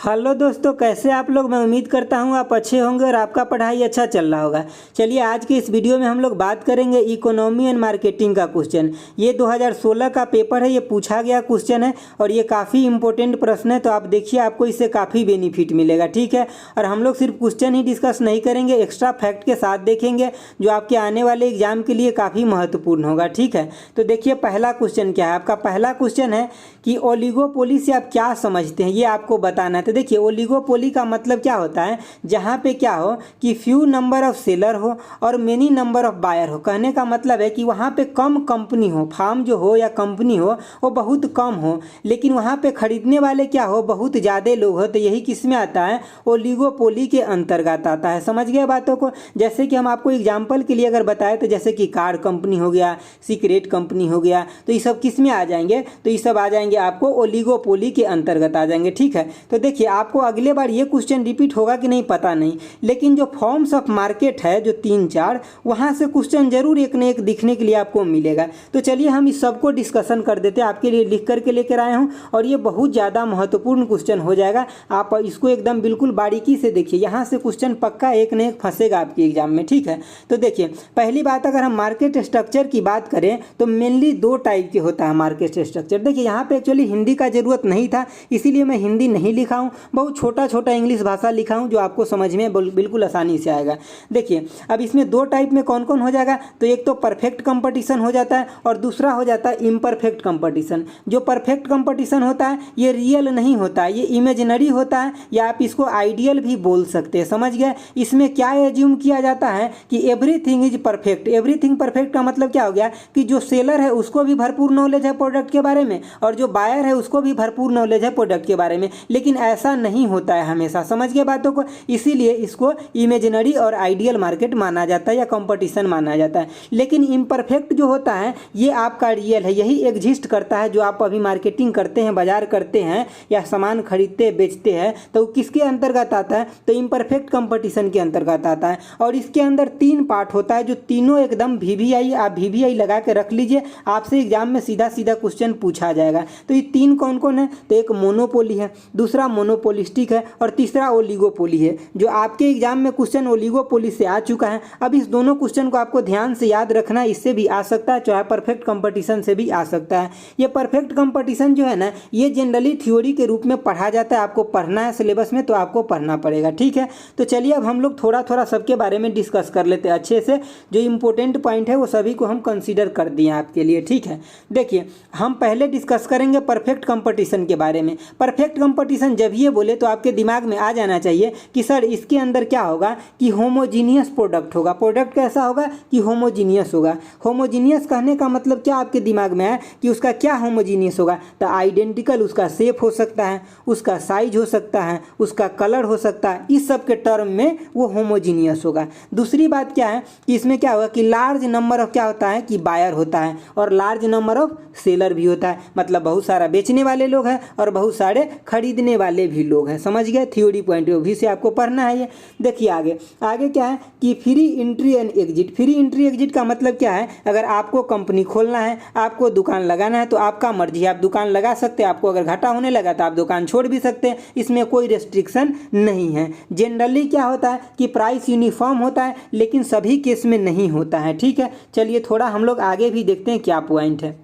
Hello दोस्तों, कैसे आप लोग। मैं उम्मीद करता हूँ आप अच्छे होंगे और आपका पढ़ाई अच्छा चल रहा होगा। चलिए आज के इस वीडियो में हम लोग बात करेंगे इकोनॉमी एंड मार्केटिंग का क्वेश्चन। ये 2016 का पेपर है, ये पूछा गया क्वेश्चन है और ये काफ़ी इंपॉर्टेंट प्रश्न है। तो आप देखिए, आपको इससे काफ़ी बेनिफिट मिलेगा, ठीक है। और हम लोग सिर्फ क्वेश्चन ही डिस्कस नहीं करेंगे, एक्स्ट्रा फैक्ट के साथ देखेंगे जो आपके आने वाले एग्जाम के लिए काफ़ी महत्वपूर्ण होगा, ठीक है। तो देखिए पहला क्वेश्चन क्या है। आपका पहला क्वेश्चन है कि ओलिगोपोली से आप क्या समझते हैं, ये आपको बताना है। तो देखिए ओलिगोपोली का मतलब क्या होता है, जहाँ पे क्या हो कि फ्यू नंबर ऑफ सेलर हो और मेनी नंबर ऑफ बायर हो। कहने का मतलब है कि वहाँ पे कम कंपनी हो, फार्म जो हो या कंपनी हो वो बहुत कम हो, लेकिन वहाँ पे खरीदने वाले क्या हो, बहुत ज़्यादा लोग हो। तो यही किस में आता है, ओलिगोपोली के अंतर्गत आता है। समझ गए बातों को। जैसे कि हम आपको एग्जाम्पल के लिए अगर बताएं तो जैसे कि कार कंपनी हो गया, सिगरेट कंपनी हो गया, तो ये सब किस में आ जाएंगे, तो ये सब आ जाएंगे आपको ओलिगोपोली के अंतर्गत आ जाएंगे, ठीक है। तो देखिए आपको अगले बार ये क्वेश्चन रिपीट होगा कि नहीं पता नहीं, लेकिन जो फॉर्म्स ऑफ मार्केट है जो 3-4, वहाँ से क्वेश्चन जरूर एक न एक दिखने के लिए आपको मिलेगा। तो चलिए हम इस सबको डिस्कशन कर देते हैं। आपके लिए लिख करके लेकर आए हूँ और ये बहुत ज़्यादा महत्वपूर्ण क्वेश्चन हो जाएगा। आप इसको एकदम बिल्कुल बारीकी से देखिए, यहाँ से क्वेश्चन पक्का एक न एक फंसेगा आपके एग्जाम में, ठीक है। तो देखिए पहली बात, अगर हम मार्केट स्ट्रक्चर की बात करें तो मेनली 2 टाइप के होता है मार्केट स्ट्रक्चर। देखिए यहाँ पे एक्चुअली हिंदी का जरूरत नहीं था, इसीलिए मैं हिंदी नहीं लिखा हूँ, बहुत छोटा छोटा इंग्लिश भाषा लिखा हूँ जो आपको समझ में बिल्कुल आसानी से आएगा। देखिए अब इसमें 2 टाइप में कौन कौन हो जाएगा, तो एक तो परफेक्ट कंपटीशन हो जाता है और दूसरा हो जाता है इम्परफेक्ट कंपटीशन। जो परफेक्ट कंपटीशन होता है ये रियल नहीं होता है, ये इमेजिनरी होता है, या आप इसको आइडियल भी बोल सकते हैं। समझ गए। इसमें क्या एज्यूम किया जाता है कि everything is perfect. Everything perfect का मतलब क्या हो गया कि जो सेलर है उसको भी भरपूर नॉलेज है प्रोडक्ट के बारे में और जो बायर है उसको भी भरपूर नॉलेज है प्रोडक्ट के बारे में, लेकिन ऐसा नहीं होता है हमेशा। समझ गए बातों को। इसीलिए इसको इमेजिनरी और आइडियल मार्केट माना जाता है या कंपटीशन माना जाता है। लेकिन इम्परफेक्ट जो होता है ये आपका रियल है, यही एग्जिस्ट करता है। जो आप अभी मार्केटिंग करते हैं, बाजार करते हैं या सामान खरीदते बेचते हैं, तो किसके अंतर्गत आता है, तो इम्परफेक्ट कंपटीशन के अंतर्गत आता है। और इसके अंदर 3 पार्ट होता है जो तीनों एकदम VVI, आप VVI लगा के रख लीजिए, आपसे एग्जाम में सीधा सीधा क्वेश्चन पूछा जाएगा। तो ये 3 कौन कौन है, तो एक मोनोपोली है, दूसरा मोनोपोलिस्टिक है और तीसरा ओलिगोपोली है। जो आपके एग्जाम में क्वेश्चन ओलिगोपोली से आ चुका है, अब इस दोनों क्वेश्चन को आपको ध्यान से याद रखना। इससे भी आ सकता है, चाहे परफेक्ट कंपटीशन से भी आ सकता है। ये परफेक्ट कंपटीशन जो है ना, ये जनरली थ्योरी के रूप में पढ़ा जाता है। आपको पढ़ना है सिलेबस में तो आपको पढ़ना पड़ेगा, ठीक है। तो चलिए अब हम लोग थोड़ा थोड़ा सबके बारे में डिस्कस कर लेते हैं अच्छे से। जो इंपॉर्टेंट पॉइंट है वो सभी को हम कंसीडर कर दिए आपके लिए, ठीक है। देखिए हम पहले डिस्कस करेंगे परफेक्ट कंपटीशन के बारे में। परफेक्ट कंपटीशन जब ये बोले तो आपके दिमाग में आ जाना चाहिए कि सर इसके अंदर क्या होगा कि होमोजीनियस प्रोडक्ट होगा। प्रोडक्ट कैसा होगा कि होमोजीनियस होगा। होमोजीनियस कहने का मतलब क्या आपके दिमाग में है कि उसका क्या होमोजीनियस होगा, तो आइडेंटिकल उसका शेप हो सकता है, उसका साइज हो सकता है, उसका कलर हो सकता है, इस सब के टर्म में वो होमोजीनियस होगा। दूसरी बात क्या है कि इसमें क्या होगा कि लार्ज नंबर ऑफ क्या होता है कि बायर होता है और लार्ज नंबर ऑफ सेलर भी होता है। मतलब बहुत सारा बेचने वाले लोग हैं और बहुत सारे खरीदने वाले भी लोग हैं। समझ गए। थ्योरी पॉइंट ऑफ व्यू से आपको पढ़ना है ये। देखिए आगे आगे क्या है कि free entry and exit. Free entry exit का मतलब क्या है, अगर आपको कंपनी खोलना है, आपको दुकान लगाना है तो आपका मर्जी है, आप दुकान लगा सकते हैं। आपको अगर घाटा होने लगा तो आप दुकान छोड़ भी सकते हैं, इसमें कोई रेस्ट्रिक्शन नहीं है। जनरली क्या होता है कि प्राइस यूनिफॉर्म होता है, लेकिन सभी केस में नहीं होता है, ठीक है। चलिए थोड़ा हम लोग आगे भी देखते हैं क्या पॉइंट है।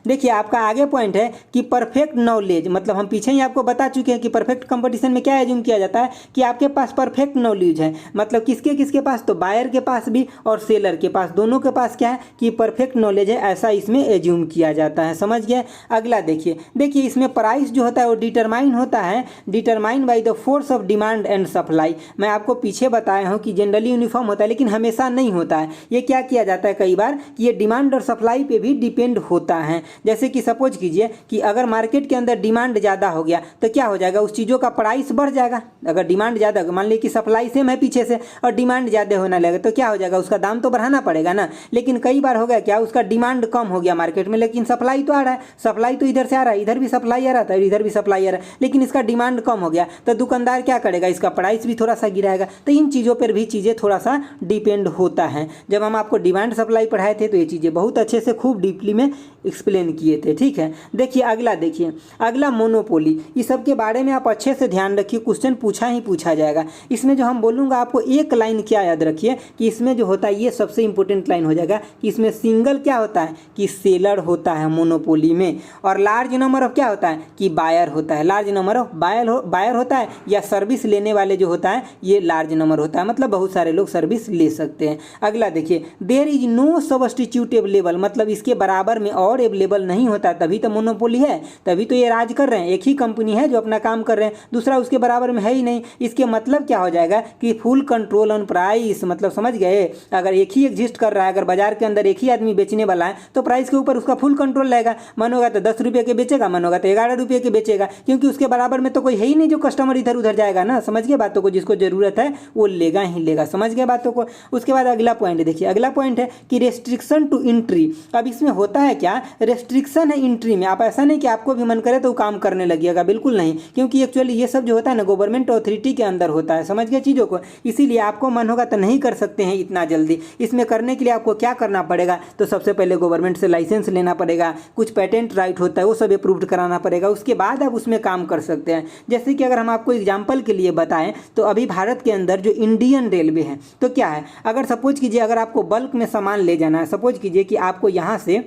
देखिए आपका आगे पॉइंट है कि परफेक्ट नॉलेज, मतलब हम पीछे ही आपको बता चुके हैं कि परफेक्ट कंपटीशन में क्या एज्यूम किया जाता है कि आपके पास परफेक्ट नॉलेज है। मतलब किसके किसके पास, तो बायर के पास भी और सेलर के पास, दोनों के पास क्या है कि परफेक्ट नॉलेज है, ऐसा इसमें एज्यूम किया जाता है। समझ गए। अगला देखिए, देखिए इसमें प्राइस जो होता है वो डिटरमाइन होता है, determine by the force of demand and supply. मैं आपको पीछे बताया हूँ कि जनरली यूनिफॉर्म होता है, लेकिन हमेशा नहीं होता है। ये क्या किया जाता है कई बार कि ये डिमांड और सप्लाई पे भी डिपेंड होता है। जैसे कि सपोज कीजिए कि अगर मार्केट के अंदर डिमांड ज़्यादा हो गया तो क्या हो जाएगा, उस चीज़ों का प्राइस बढ़ जाएगा। अगर डिमांड ज़्यादा, मान लीजिए कि सप्लाई सेम है पीछे से और डिमांड ज़्यादा होने लगे तो क्या हो जाएगा, उसका दाम तो बढ़ाना पड़ेगा ना। लेकिन कई बार हो गया क्या, उसका डिमांड कम हो गया मार्केट में, लेकिन सप्लाई तो आ रहा है, सप्लाई तो इधर से आ रहा है, इधर भी सप्लाई आ रहा था, इधर भी सप्लाई आ रहा है, लेकिन इसका डिमांड कम हो गया तो दुकानदार क्या करेगा, इसका प्राइस भी थोड़ा सा गिराएगा। तो इन चीज़ों पर भी चीज़ें थोड़ा सा डिपेंड होता है। जब हम आपको डिमांड सप्लाई पढ़ाए थे तो ये चीज़ें बहुत अच्छे से खूब डीपली में एक्सप्लेन एक्सप्लेन किए थे, ठीक है। देखिए अगला, देखिए अगला मोनोपोली, इस सब के बारे में आप अच्छे से ध्यान रखिए, क्वेश्चन पूछा ही पूछा जाएगा। इसमें जो हम बोलूँगा आपको एक लाइन क्या याद रखिए कि इसमें जो होता है ये सबसे इंपॉर्टेंट लाइन हो जाएगा कि इसमें सिंगल क्या होता है कि सेलर होता है मोनोपोली में, और लार्ज नंबर ऑफ क्या होता है कि बायर होता है, लार्ज नंबर ऑफ बायर होता है, या सर्विस लेने वाले जो होता है ये लार्ज नंबर होता है, मतलब बहुत सारे लोग सर्विस ले सकते हैं। अगला देखिए, there is no substitute available, मतलब इसके बराबर में और अवेलेबल नहीं होता, तभी तो मोनोपोली है, तभी तो ये राज कर रहे हैं। एक ही कंपनी है जो अपना काम कर रहे हैं, दूसरा उसके बराबर में है ही नहीं। इसके मतलब क्या हो जाएगा कि फुल कंट्रोल ऑन प्राइस, मतलब समझ गए, अगर एक ही एग्जिस्ट कर रहा है, अगर बाजार के अंदर एक ही आदमी बेचने वाला है तो प्राइस के ऊपर उसका फुल कंट्रोल रहेगा। मन होगा तो 10 रुपये के बेचेगा, मन होगा तो 11 रुपये के बेचेगा, क्योंकि उसके बराबर में तो कोई है ही नहीं जो कस्टमर इधर उधर जाएगा ना। समझ गए बातों को, जिसको जरूरत है वो लेगा ही लेगा। समझ गए बातों को। उसके बाद अगला पॉइंट देखिए, अगला पॉइंट है कि रेस्ट्रिक्शन टू एंट्री। अब इसमें होता है क्या, रेस्ट्रिक्शन है एंट्री में। आप ऐसा नहीं कि आपको भी मन करे तो काम करने लगिएगा, बिल्कुल नहीं, क्योंकि एक्चुअली ये सब जो होता है ना गवर्नमेंट अथॉरिटी के अंदर होता है। समझ गए चीज़ों को, इसीलिए आपको मन होगा तो नहीं कर सकते हैं इतना जल्दी। इसमें करने के लिए आपको क्या करना पड़ेगा, तो सबसे पहले गवर्नमेंट से लाइसेंस लेना पड़ेगा, कुछ पेटेंट राइट होता है वो सब अप्रूव्ड कराना पड़ेगा, उसके बाद आप उसमें काम कर सकते हैं। जैसे कि अगर हम आपको एग्जाम्पल के लिए बताएं तो अभी भारत के अंदर जो इंडियन रेलवे है तो क्या है, अगर सपोज कीजिए अगर आपको बल्क में सामान ले जाना है, सपोज कीजिए कि आपको यहाँ से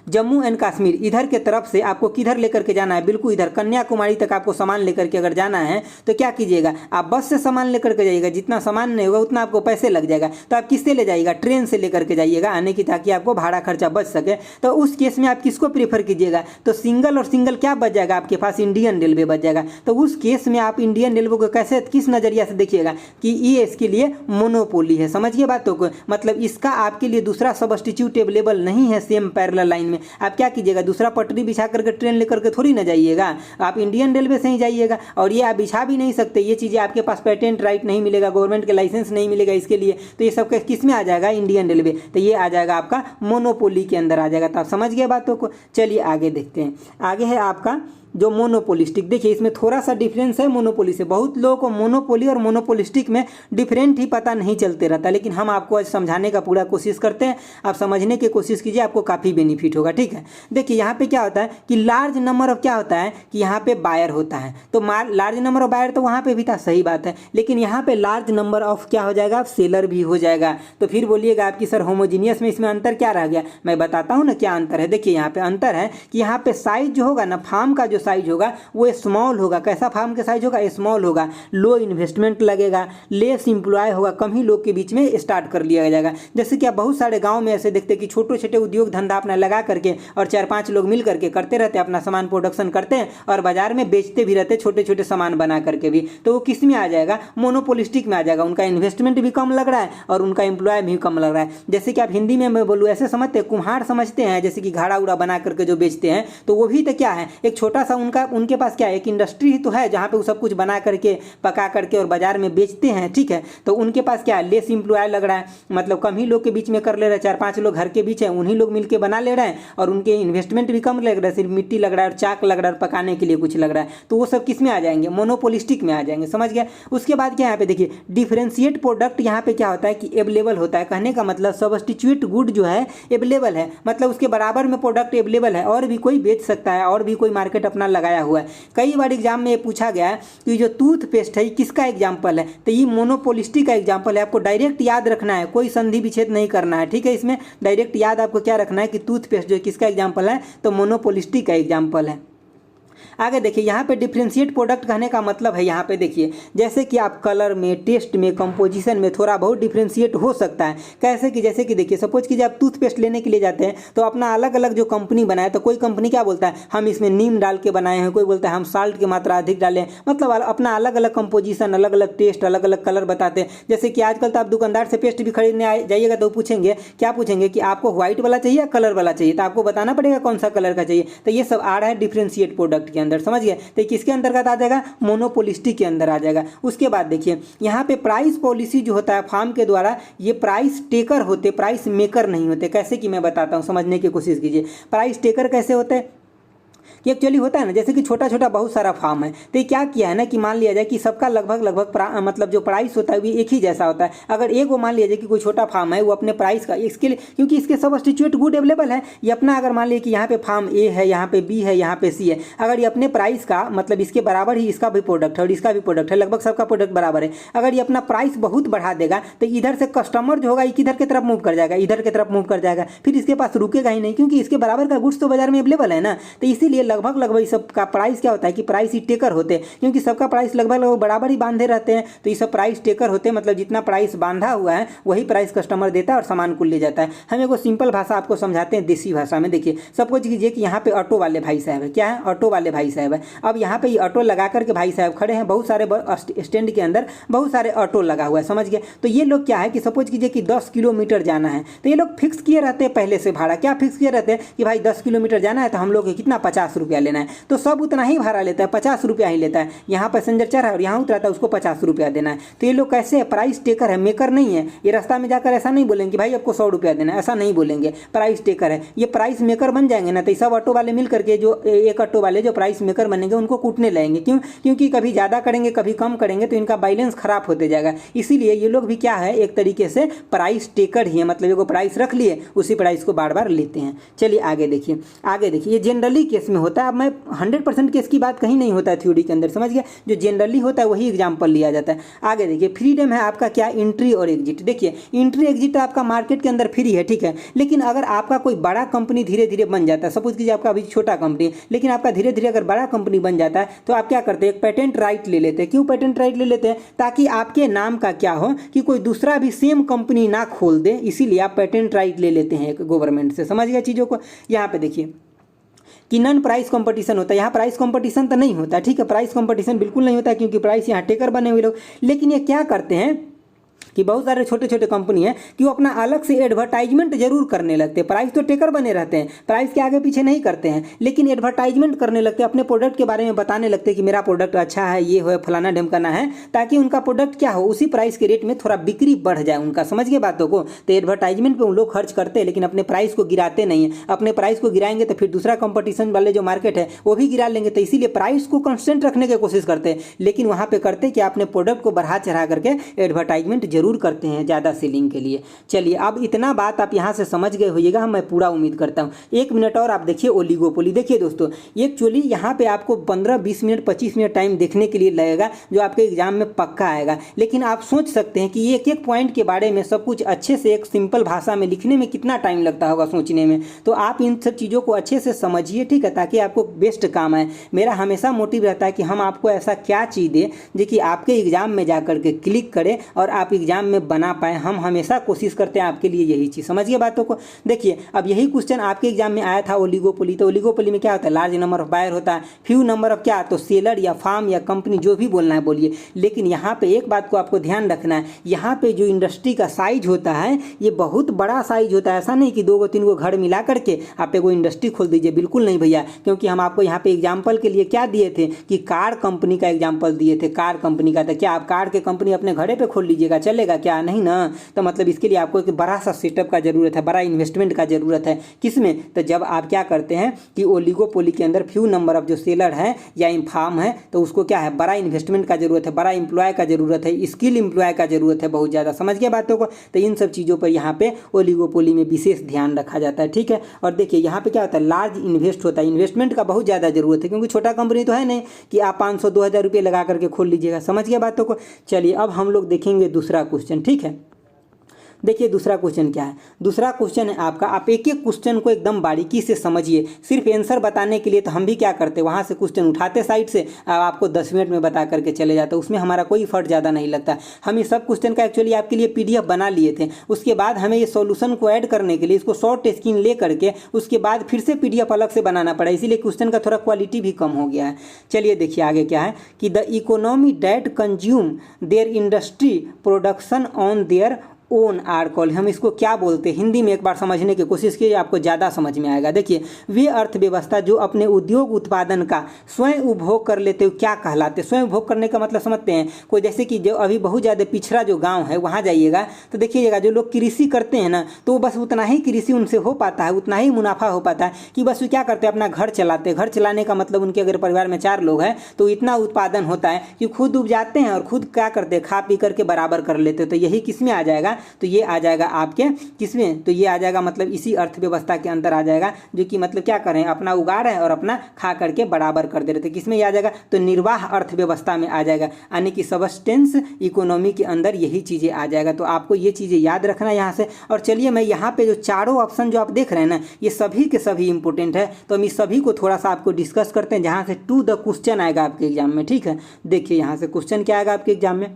जम्मू एंड कश्मीर इधर के तरफ से आपको किधर लेकर के जाना है, बिल्कुल इधर कन्याकुमारी तक आपको सामान लेकर के अगर जाना है तो क्या कीजिएगा, आप बस से सामान लेकर के जाइएगा। जितना सामान नहीं होगा उतना आपको पैसे लग जाएगा, तो आप किससे ले जाइएगा, ट्रेन से लेकर के जाइएगा आने की, ताकि आपको भाड़ा खर्चा बच सके। तो उस केस में आप किसको प्रीफर कीजिएगा, तो सिंगल और सिंगल क्या बच जाएगा आपके पास, इंडियन रेलवे बच जाएगा। तो उस केस में आप इंडियन रेलवे को कैसे, किस नज़रिया से देखिएगा कि ये इसके लिए मोनोपोली है। समझिए बातों को, मतलब इसका आपके लिए दूसरा सब्स्टिट्यूट अवेलेबल नहीं है सेम पैरेलल लाइन में। आप क्या कीजिएगा, दूसरा पटरी बिछा करके ट्रेन लेकर के थोड़ी ना जाइएगा, आप इंडियन रेलवे से ही जाइएगा। और ये आप बिछा भी नहीं सकते, ये चीज़ें आपके पास पेटेंट राइट नहीं मिलेगा, गवर्नमेंट के लाइसेंस नहीं मिलेगा इसके लिए, तो ये सब किस में आ जाएगा, इंडियन रेलवे। तो ये आ जाएगा आपका मोनोपोली के अंदर आ जाएगा। तो आप समझ गए बातों को। चलिए आगे देखते हैं। आगे है आपका जो मोनोपोलिस्टिक। देखिए इसमें थोड़ा सा डिफरेंस है मोनोपोली से। बहुत लोगों को मोनोपोली और मोनोपोलिस्टिक में डिफरेंट ही पता नहीं चलते रहता, लेकिन हम आपको आज समझाने का पूरा कोशिश करते हैं। आप समझने की कोशिश कीजिए, आपको काफ़ी बेनिफिट होगा, ठीक है। देखिए यहाँ पे क्या होता है कि लार्ज नंबर ऑफ क्या होता है कि यहाँ पे बायर होता है, तो लार्ज नंबर ऑफ बायर तो वहाँ पे भी था, सही बात है, लेकिन यहाँ पे लार्ज नंबर ऑफ क्या हो जाएगा, सेलर भी हो जाएगा। तो फिर बोलिएगा आपकी सर होमोजीनियस में इसमें अंतर क्या रह गया। मैं बताता हूँ ना क्या अंतर है। देखिए यहाँ पे अंतर है कि यहाँ पे साइज जो होगा ना, फार्म का जो साइज होगा वो स्मॉल होगा। कैसा फार्म का साइज होगा, स्मॉल होगा। लो इन्वेस्टमेंट लगेगा, लेस इंप्लॉय होगा, कम ही लोग के बीच में स्टार्ट कर लिया जाएगा। जैसे कि आप बहुत सारे गांव में ऐसे देखते हैं कि छोटे छोटे उद्योग धंधा अपना लगा करके और 4-5 लोग मिल करके करते रहते हैं, अपना सामान प्रोडक्शन करते हैं और बाजार में बेचते भी रहते हैं, छोटे छोटे सामान बना करके भी। तो वो किस में आ जाएगा, मोनोपोलिस्टिक में आ जाएगा। उनका इन्वेस्टमेंट भी कम लग रहा है और उनका एम्प्लॉय भी कम लग रहा है। जैसे कि आप हिंदी में मैं बोलूँ ऐसे समझते हैं, कुम्हार समझते हैं, जैसे कि घड़ा उड़ा बना करके जो बेचते हैं, तो वो भी तो क्या है, एक छोटा सा उनके पास क्या है, एक इंडस्ट्री ही तो है जहाँ पे वो सब कुछ बना करके पका करके और बाजार में बेचते हैं, ठीक है। तो उनके पास क्या है, लेस इंप्लॉय लग रहा है, मतलब कम ही लोग के बीच में कर ले रहा है, 4-5 लोग घर के बीच है, उन्हीं लोग मिलके बना ले रहे हैं और उनके इन्वेस्टमेंट भी कम लग रहा है, सिर्फ मिट्टी लग रहा है और चाक लग रहा है, पकाने के लिए कुछ लग रहा है। तो वो सब किस में आ जाएंगे, मोनोपोलिस्टिक में आ जाएंगे। समझ गया। उसके बाद क्या यहाँ पे देखिए, डिफरेंशिएट प्रोडक्ट यहाँ पे क्या होता है कि अवेलेबल होता है। कहने का मतलब सब्स्टिट्यूट गुड जो है अवेलेबल है, मतलब उसके बराबर में प्रोडक्ट अवेलेबल है और भी कोई बेच सकता है और भी कोई मार्केट अपना लगाया हुआ है। कई बार एग्जाम में पूछा गया है कि जो टूथपेस्ट है किसका एग्जाम्पल है, तो ये मोनोपोलिस्टिक का एग्जाम्पल है। आपको डायरेक्ट याद रखना है, कोई संधि विच्छेद नहीं करना है, ठीक है। इसमें डायरेक्ट याद आपको क्या रखना है कि टूथपेस्ट जो किसका एग्जाम्पल है, तो मोनोपोलिस्टिक का एग्जाम्पल है। आगे देखिए यहाँ पे डिफरेंशिएट प्रोडक्ट कहने का मतलब है, यहाँ पे देखिए जैसे कि आप कलर में, टेस्ट में, कंपोजिशन में थोड़ा बहुत डिफरेंशिएट हो सकता है। कैसे कि जैसे कि देखिए सपोज कि जब आप टूथपेस्ट लेने के लिए जाते हैं तो अपना अलग अलग जो कंपनी बनाए, तो कोई कंपनी क्या बोलता है हम इसमें नीम डाल के बनाए हैं, कोई बोलता है हम साल्ट की मात्रा अधिक डालें, मतलब अपना अलग अलग कंपोजिशन, अलग अलग टेस्ट, अलग अलग कलर बताते हैं। जैसे कि आजकल तो आप दुकानदार से पेस्ट भी खरीदने जाइएगा तो पूछेंगे, क्या पूछेंगे कि आपको व्हाइट वाला चाहिए या कलर वाला चाहिए, तो आपको बताना पड़ेगा कौन सा कलर का चाहिए। तो ये सब आ रहा है डिफरेंशिएट प्रोडक्ट के अंदर, समझ गए। तो किसके अंतर्गत आ जाएगा, मोनोपोलिस्टिक के अंदर आ जाएगा। उसके बाद देखिए यहाँ पे प्राइस पॉलिसी जो होता है फार्म के द्वारा, ये प्राइस टेकर होते, प्राइस मेकर नहीं होते। कैसे कि मैं बताता हूँ, समझने की कोशिश कीजिए। प्राइस टेकर कैसे होते हैं कि एक्चुअली होता है ना, जैसे कि छोटा छोटा बहुत सारा फार्म है, तो ये क्या किया है ना कि मान लिया जाए कि सबका लगभग मतलब जो प्राइस होता है वो एक ही जैसा होता है। अगर एक वो मान लिया जाए कि कोई छोटा फार्म है, वो अपने प्राइस का इसके लिए, क्योंकि इसके सब्स्टिट्यूट गुड अवेलेबल है, ये अपना अगर मान लिया कि यहाँ पे फार्म ए है, यहाँ पे बी है, यहाँ पे सी है, अगर ये अपने प्राइस का मतलब इसके बराबर ही इसका भी प्रोडक्ट है और इसका भी प्रोडक्ट है, लगभग सबका प्रोडक्ट बराबर है, अगर ये अपना प्राइस बहुत बढ़ा देगा तो इधर से कस्टमर जो होगा किधर की तरफ मूव कर जाएगा, इधर की तरफ मूव कर जाएगा, फिर इसके पास रुकेगा ही नहीं, क्योंकि इसके बराबर का गुड्स तो बाजार में अवेलेबल है ना। तो इसीलिए लगभग इस सब का प्राइस क्या होता है कि प्राइस ही टेकर होते हैं, क्योंकि सबका प्राइस लगभग बराबर ही बांधे रहते हैं, तो ये सब प्राइस टेकर होते हैं, मतलब जितना प्राइस बांधा हुआ है वही प्राइस कस्टमर देता है और सामान को ले जाता है। हम एक सिंपल भाषा आपको समझाते हैं देसी भाषा में। देखिए सपोज कीजिए कि यहाँ पे ऑटो वाले भाई साहब है, क्या है, ऑटो वाले भाई साहब है। अब यहाँ पे ये ऑटो लगा करके भाई साहब खड़े हैं, बहुत सारे स्टैंड के अंदर बहुत सारे ऑटो लगा हुआ है, समझ गए। तो ये लोग क्या है कि सपोज कीजिए कि 10 किलोमीटर जाना है, तो ये लोग फिक्स किए रहते हैं पहले से भाड़ा, क्या फिक्स किए रहते हैं कि भाई 10 किलोमीटर जाना है तो हम लोग कितना 50 रुपया लेना है, तो सब उतना ही भाड़ा लेता है, 50 रुपया ही लेता है। यहाँ पैसेंजर चढ़ा है और यहाँ उतरा था, उसको 50 रुपया देना है। तो ये लोग कैसे है, प्राइस टेकर है, मेकर नहीं है। ये रास्ता में जाकर ऐसा नहीं बोलेंगे भाई आपको 100 रुपया देना है, ऐसा नहीं बोलेंगे, प्राइस टेकर है। ये प्राइस मेकर बन जाएंगे ना, तो सब ऑटो वाले मिल करके जो एक ऑटो वाले जो प्राइस मेकर बनेंगे उनको कूटने लगेंगे। क्यों? क्योंकि कभी ज़्यादा करेंगे कभी कम करेंगे तो इनका बैलेंस खराब होते जाएगा। इसीलिए ये लोग भी क्या है, एक तरीके से प्राइस टेकर ही है, मतलब एगो प्राइस रख लिए उसी प्राइस को बार बार लेते हैं। चलिए आगे देखिए, आगे देखिए, ये जनरली केस में होता है। अब मैं 100% केस की बात कहीं नहीं होता है थ्योरी के अंदर, समझ गया। जो जनरली होता है वही एग्जाम्पल लिया जाता है। आगे देखिए, फ्रीडम है आपका क्या, एंट्री और एग्जिट। देखिए एंट्री एग्जिट आपका मार्केट के अंदर फ्री है, ठीक है। लेकिन अगर आपका कोई बड़ा कंपनी धीरे धीरे बन जाता है, सपोज कीजिए आपका अभी छोटा कंपनी, लेकिन आपका धीरे धीरे अगर बड़ा कंपनी बन जाता है तो आप क्या करते हैं, एक पेटेंट राइट ले लेते हैं। क्यों पेटेंट राइट ले लेते हैं? ताकि आपके नाम का क्या हो कि कोई दूसरा भी सेम कंपनी ना खोल दे, इसीलिए आप पेटेंट राइट ले लेते हैं गवर्नमेंट से, समझ गया चीज़ों को। यहाँ पे देखिए कि नॉन प्राइस कंपटीशन होता है, यहाँ प्राइस कंपटीशन तो नहीं होता, ठीक है, प्राइस कंपटीशन बिल्कुल नहीं होता, क्योंकि प्राइस यहाँ टेकर बने हुए लोग। लेकिन ये क्या करते हैं कि बहुत सारे छोटे छोटे कंपनी है कि वो अपना अलग से एडवर्टाइजमेंट जरूर करने लगते हैं। प्राइस तो टेकर बने रहते हैं, प्राइस के आगे पीछे नहीं करते हैं, लेकिन एडवर्टाइजमेंट करने लगते हैं, अपने प्रोडक्ट के बारे में बताने लगते हैं कि मेरा प्रोडक्ट अच्छा है, ये हो फलाना ढमकाना है, ताकि उनका प्रोडक्ट क्या हो, उसी प्राइस के रेट में थोड़ा बिक्री बढ़ जाए उनका, समझ गए बातों को। तो एडवर्टाइजमेंट पर उन लोग खर्च करते हैं, लेकिन अपने प्राइस को गिराते नहीं है। अपने प्राइस को गिराएंगे तो फिर दूसरा कंपटीशन वाले जो मार्केट है वो भी गिरा लेंगे, तो इसीलिए प्राइस को कंस्टेंट रखने की कोशिश करते हैं। लेकिन वहाँ पे करते कि अपने प्रोडक्ट को बढ़ा चढ़ा करके एडवर्टाइजमेंट जरूर करते हैं ज़्यादा सेलिंग के लिए। चलिए अब इतना बात आप यहाँ से समझ गए होइएगा, मैं पूरा उम्मीद करता हूँ। 1 मिनट और आप देखिए ओलिगोपोली। देखिए दोस्तों, एक्चुअली यहाँ पे आपको 15-20 मिनट 25 मिनट टाइम देखने के लिए लगेगा, जो आपके एग्जाम में पक्का आएगा। लेकिन आप सोच सकते हैं कि एक एक पॉइंट के बारे में सब कुछ अच्छे से एक सिंपल भाषा में लिखने में कितना टाइम लगता होगा सोचने में। तो आप इन सब चीज़ों को अच्छे से समझिए, ठीक है, ताकि आपको बेस्ट काम आए। मेरा हमेशा मोटिव रहता है कि हम आपको ऐसा क्या चीज़ दें जो कि आपके एग्जाम में जा करके क्लिक करें और आप एग्जाम में बना पाए। हम हमेशा कोशिश करते हैं आपके लिए यही चीज़, समझिए बातों को। देखिए अब यही क्वेश्चन आपके एग्जाम में आया था ओलिगोपोली। तो ओलिगोपोली में क्या होता है, लार्ज नंबर ऑफ बायर होता है, फ्यू नंबर ऑफ क्या, तो सेलर या फार्म या कंपनी, जो भी बोलना है बोलिए। लेकिन यहाँ पे एक बात को आपको ध्यान रखना है, यहाँ पे जो इंडस्ट्री का साइज होता है ये बहुत बड़ा साइज होता है। ऐसा नहीं कि 2-3 गो घर मिला करके आप एगो इंडस्ट्री खोल दीजिए, बिल्कुल नहीं भैया। क्योंकि हम आपको यहाँ पे एग्जाम्पल के लिए क्या दिए थे कि कार कंपनी का एग्जाम्पल दिए थे, कार कंपनी का। तो क्या आप कार के कंपनी अपने घरे पे खोल लीजिएगा, चलेगा क्या? नहीं ना। तो मतलब इसके लिए आपको एक बड़ा सा सेटअप का जरूरत है, बड़ा इन्वेस्टमेंट का जरूरत है। किसमें? तो जब आप क्या करते हैं कि ओलिगोपोली के अंदर फ्यू नंबर ऑफ जो सेलर है या फार्म है, तो उसको क्या है, बड़ा इन्वेस्टमेंट का जरूरत है, बड़ा एम्प्लॉय का जरूरत है, स्किल एम्प्लॉय का जरूरत है बहुत ज़्यादा, समझ गए बातों को। तो इन सब चीज़ों पर यहाँ पे ओलिगोपोली में विशेष ध्यान रखा जाता है, ठीक है। और देखिए यहाँ पे क्या होता है, लार्ज इन्वेस्ट होता है, इन्वेस्टमेंट का बहुत ज़्यादा जरूरत है, क्योंकि छोटा कंपनी तो है नहीं कि आप 500-2000 रुपये लगा करके खोल लीजिएगा, समझ गए बातों को। चलिए अब हम लोग देखेंगे दूसरा क्वेश्चन, ठीक है। देखिए दूसरा क्वेश्चन क्या है। दूसरा क्वेश्चन है आपका, आप एक एक क्वेश्चन को एकदम बारीकी से समझिए। सिर्फ आंसर बताने के लिए तो हम भी क्या करते, वहाँ से क्वेश्चन उठाते साइड से, आपको 10 मिनट में बता करके चले जाते, उसमें हमारा कोई फर्क ज़्यादा नहीं लगता। हम ये सब क्वेश्चन का एक्चुअली आपके लिए PDF बना लिए थे। उसके बाद हमें ये सॉल्यूशन को ऐड करने के लिए इसको शॉर्ट स्क्रीन ले करके उसके बाद फिर से PDF अलग से बनाना पड़ा, इसीलिए क्वेश्चन का थोड़ा क्वालिटी भी कम हो गया है। चलिए देखिए आगे क्या है कि the economy that consume their industry production on their own are call, हम इसको क्या बोलते हैं हिंदी में एक बार समझने की कोशिश कीजिए, आपको ज़्यादा समझ में आएगा। देखिए, वे अर्थव्यवस्था जो अपने उद्योग उत्पादन का स्वयं उपभोग कर लेते हो क्या कहलाते हैं। स्वयं उपभोग करने का मतलब समझते हैं, कोई जैसे कि जो अभी बहुत ज़्यादा पिछड़ा जो गाँव है वहाँ जाइएगा तो देखिएगा जो लोग कृषि करते हैं ना, तो बस उतना ही कृषि उनसे हो पाता है, उतना ही मुनाफा हो पाता है कि बस वो क्या करते हैं, अपना घर चलाते हैं। घर चलाने का मतलब उनके अगर परिवार में 4 लोग हैं तो इतना उत्पादन होता है कि खुद उपजाते हैं और खुद क्या करते हैं, खा पी करके बराबर कर लेते हैं। तो यही किस में आ जाएगा, तो ये आ जाएगा आपके किसमें, तो ये आ जाएगा मतलब इसी अर्थव्यवस्था के अंदर आ जाएगा, जो कि मतलब क्या कर रहे हैं, अपना उगा रहे हैं और अपना खा करके बराबर कर दे रहे थे। किसमें आ जाएगा, तो निर्वाह अर्थव्यवस्था में आ जाएगा, यानी कि सबस्टेंस इकोनॉमी के अंदर यही चीज़ें आ जाएगा। तो आपको ये चीज़ें याद रखना यहाँ से। और चलिए मैं यहाँ पे जो चारों ऑप्शन जो आप देख रहे हैं ना, ये सभी के सभी इंपॉर्टेंट है, तो हम इस सभी को थोड़ा सा आपको डिस्कस करते हैं, जहाँ से टू द क्वेश्चन आएगा आपके एग्जाम में। ठीक है, देखिए यहाँ से क्वेश्चन क्या आएगा आपके एग्जाम में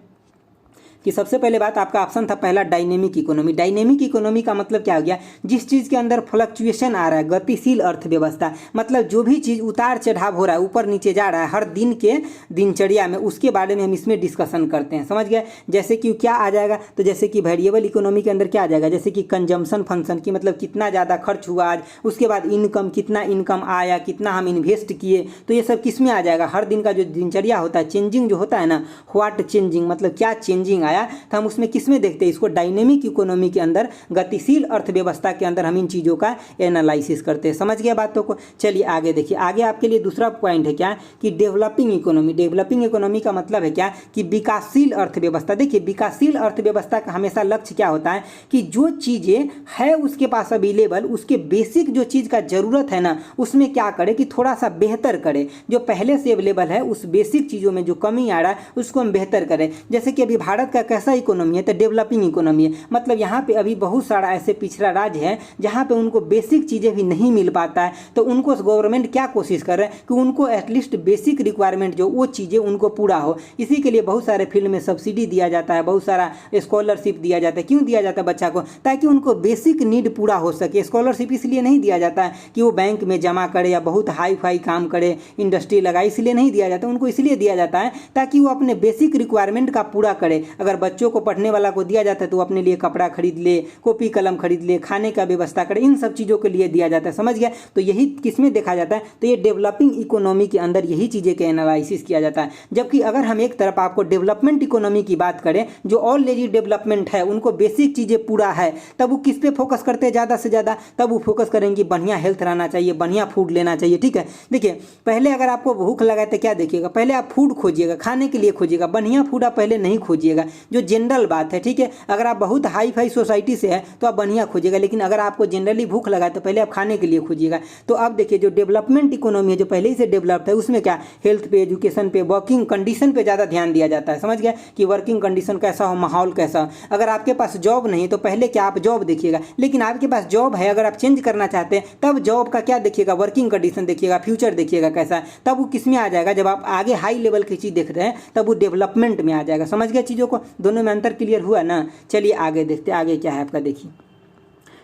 कि सबसे पहले बात आपका ऑप्शन था पहला डायनेमिक इकोनॉमी। डायनेमिक इकोनॉमी का मतलब क्या हो गया, जिस चीज़ के अंदर फ्लक्चुएशन आ रहा है, गतिशील अर्थव्यवस्था, मतलब जो भी चीज़ उतार चढ़ाव हो रहा है, ऊपर नीचे जा रहा है हर दिन के दिनचर्या में, उसके बारे में हम इसमें डिस्कशन करते हैं। समझ गए, जैसे कि क्या आ जाएगा, तो जैसे कि वेरिएबल इकोनॉमी के अंदर क्या आ जाएगा, जैसे कि कंजम्पशन फंक्शन की मतलब कितना ज़्यादा खर्च हुआ आज, उसके बाद इनकम, कितना इनकम आया, कितना हम इन्वेस्ट किए, तो ये सब किस में आ जाएगा, हर दिन का जो दिनचर्या होता है, चेंजिंग जो होता है ना, व्हाट चेंजिंग मतलब क्या चेंजिंग आया, तो हम उसमें किस में देखते हैं, इसको डायनेमिक इकोनॉमी के अंदर, गतिशील अर्थव्यवस्था के अंदर हम इन चीज़ों का एनालिसिस करते हैं। समझ गया बातों को। चलिए आगे देखिए, आगे आपके लिए दूसरा पॉइंट है क्या कि डेवलपिंग इकोनॉमी। डेवलपिंग इकोनॉमी का मतलब है क्या कि विकासशील अर्थव्यवस्था। देखिए, विकासशील अर्थव्यवस्था का हमेशा लक्ष्य क्या होता है कि जो चीज़ें है उसके पास अवेलेबल, उसके बेसिक जो चीज़ का ज़रूरत है ना, उसमें क्या करे कि थोड़ा सा बेहतर करे, जो पहले से अवेलेबल है उस बेसिक चीज़ों में जो कमी आ रहा है उसको हम बेहतर करें। जैसे कि अभी भारत का कैसा इकोनॉमी है, तो डेवलपिंग इकोनॉमी है, मतलब यहाँ पे अभी बहुत सारा ऐसे पिछड़ा राज्य है जहाँ पे उनको बेसिक चीज़ें भी नहीं मिल पाता है, तो उनको गवर्नमेंट क्या कोशिश कर रहे हैं कि उनको एटलीस्ट बेसिक रिक्वायरमेंट जो वो चीज़ें उनको पूरा हो। इसी के लिए बहुत सारे फील्ड में सब्सिडी दिया जाता है, बहुत सारा स्कॉलरशिप दिया जाता है। क्यों दिया जाता है बच्चा को, ताकि उनको बेसिक नीड पूरा हो सके। स्कॉलरशिप इसलिए नहीं दिया जाता है कि वो बैंक में जमा करे या बहुत हाई फाई काम करे, इंडस्ट्री लगाए, इसलिए नहीं दिया जाता, उनको इसलिए दिया जाता है ताकि वो अपने बेसिक रिक्वायरमेंट का पूरा करे। अगर बच्चों को पढ़ने वाला को दिया जाता है तो वो अपने लिए कपड़ा खरीद ले, कॉपी कलम खरीद ले, खाने का व्यवस्था करे, इन सब चीज़ों के लिए दिया जाता है। समझ गया, तो यही किसमें देखा जाता है, तो ये डेवलपिंग इकोनॉमी के अंदर यही चीज़ें का एनालिसिस किया जाता है। जबकि अगर हम एक तरफ आपको डेवलपमेंट इकोनॉमी की बात करें, जो ऑलरेडी डेवलपमेंट है, उनको बेसिक चीज़ें पूरा है, तब वो किस पे फोकस करते हैं ज़्यादा से ज़्यादा, तब वो फोकस करेंगे बढ़िया हेल्थ रहना चाहिए, बढ़िया फूड लेना चाहिए। ठीक है, देखिए पहले अगर आपको भूख लगाए तो क्या देखिएगा, पहले आप फूड खोजिएगा, खाने के लिए खोजिएगा, बढ़िया फूड आप पहले नहीं खोजिएगा, जो जनरल बात है। ठीक है, अगर आप बहुत हाई फाई सोसाइटी से है तो आप बढ़िया खोजिएगा, लेकिन अगर आपको जनरली भूख लगा तो पहले आप खाने के लिए खोजिएगा। तो अब देखिए, जो डेवलपमेंट इकोनॉमी है, जो पहले ही से डेवलप्ड है, उसमें क्या हेल्थ पे, एजुकेशन पे, वर्किंग कंडीशन पे ज़्यादा ध्यान दिया जाता है। समझ गया कि वर्किंग कंडीशन कैसा हो, माहौल कैसा हो। अगर आपके पास जॉब नहीं तो पहले क्या आप जॉब देखिएगा, लेकिन आपके पास जॉब है, अगर आप चेंज करना चाहते हैं तब जॉब का क्या देखिएगा, वर्किंग कंडीशन देखिएगा, फ्यूचर देखिएगा कैसा, तब वो किस में आ जाएगा, जब आप आगे हाई लेवल की चीज़ देख रहे हैं तब वो डेवलपमेंट में आ जाएगा। समझ गया चीज़ों को, दोनों में अंतर क्लियर हुआ ना। चलिए आगे देखते हैं, आगे क्या है आपका।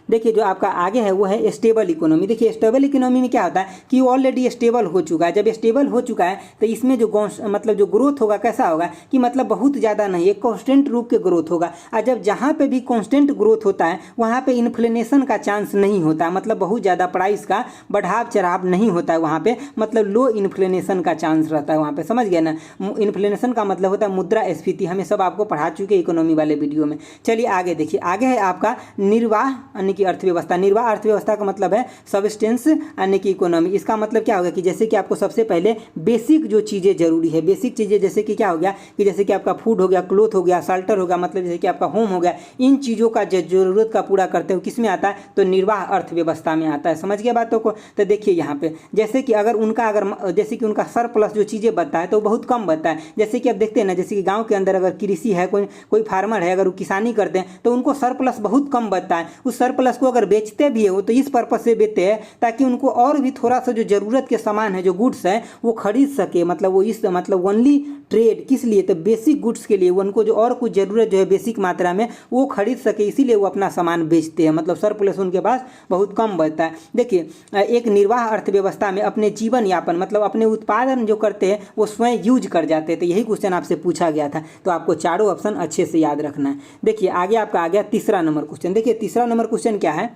देखिए जो आपका आगे है वो है स्टेबल इकोनॉमी। देखिए स्टेबल इकोनॉमी में क्या होता है कि ऑलरेडी स्टेबल हो चुका है। जब स्टेबल हो चुका है तो इसमें जो मतलब जो ग्रोथ होगा कैसा होगा कि मतलब बहुत ज़्यादा नहीं, एक कांस्टेंट रूप के ग्रोथ होगा। और जब जहाँ पे भी कांस्टेंट ग्रोथ होता है वहाँ पे इन्फ्लेशन का चांस नहीं होता है, मतलब बहुत ज़्यादा प्राइस का बढ़ाव चढ़ाव नहीं होता है वहाँ पे, मतलब लो इन्फ्लेशन का चांस रहता है वहाँ पे। समझ गए ना, इन्फ्लेशन का मतलब होता है मुद्रास्फीति, हमें सब आपको पढ़ा चुके इकोनॉमी वाले वीडियो में। चलिए आगे देखिए, आगे है आपका निर्वाह की अर्थव्यवस्था। निर्वाह अर्थव्यवस्था का मतलब है सबस्टेंस यानी कि इकोनॉमी। इसका मतलब क्या होगा कि जैसे कि आपको सबसे पहले बेसिक जो चीज़ें जरूरी है, बेसिक चीज़ें जैसे कि क्या हो गया कि जैसे कि आपका फूड हो गया, क्लोथ हो गया, शेल्टर होगा, मतलब जैसे कि आपका होम हो गया, इन चीज़ों का जरूरत का पूरा करते हो किस में आता है, तो निर्वाह अर्थव्यवस्था में आता है। समझ गया बातों को। तो देखिए यहाँ पे जैसे कि अगर उनका जैसे कि उनका सरप्लस जो चीज़ें बचता है तो बहुत कम बचता है। जैसे कि आप देखते हैं ना, जैसे कि गाँव के अंदर अगर कृषि है, कोई फार्मर है, अगर वो किसानी करते हैं तो उनको सरप्लस बहुत कम बचता है। उस सरप्लस सरप्लस को अगर बेचते भी है वो तो इस पर्पज से बेचते हैं ताकि उनको और भी थोड़ा सा जो ज़रूरत के सामान है, जो गुड्स है, वो खरीद सके। मतलब वो इस मतलब ओनली ट्रेड किस लिए, तो बेसिक गुड्स के लिए, उनको जो और कुछ ज़रूरत जो है बेसिक मात्रा में वो खरीद सके, इसीलिए वो अपना सामान बेचते हैं। मतलब सरप्लस उनके पास बहुत कम बचता है। देखिए, एक निर्वाह अर्थव्यवस्था में अपने जीवन यापन मतलब अपने उत्पादन जो करते हैं वो स्वयं यूज कर जाते हैं। तो यही क्वेश्चन आपसे पूछा गया था, तो आपको चारों ऑप्शन अच्छे से याद रखना है। देखिए आगे आपका आ गया तीसरा नंबर क्वेश्चन। देखिए तीसरा नंबर क्वेश्चन क्या है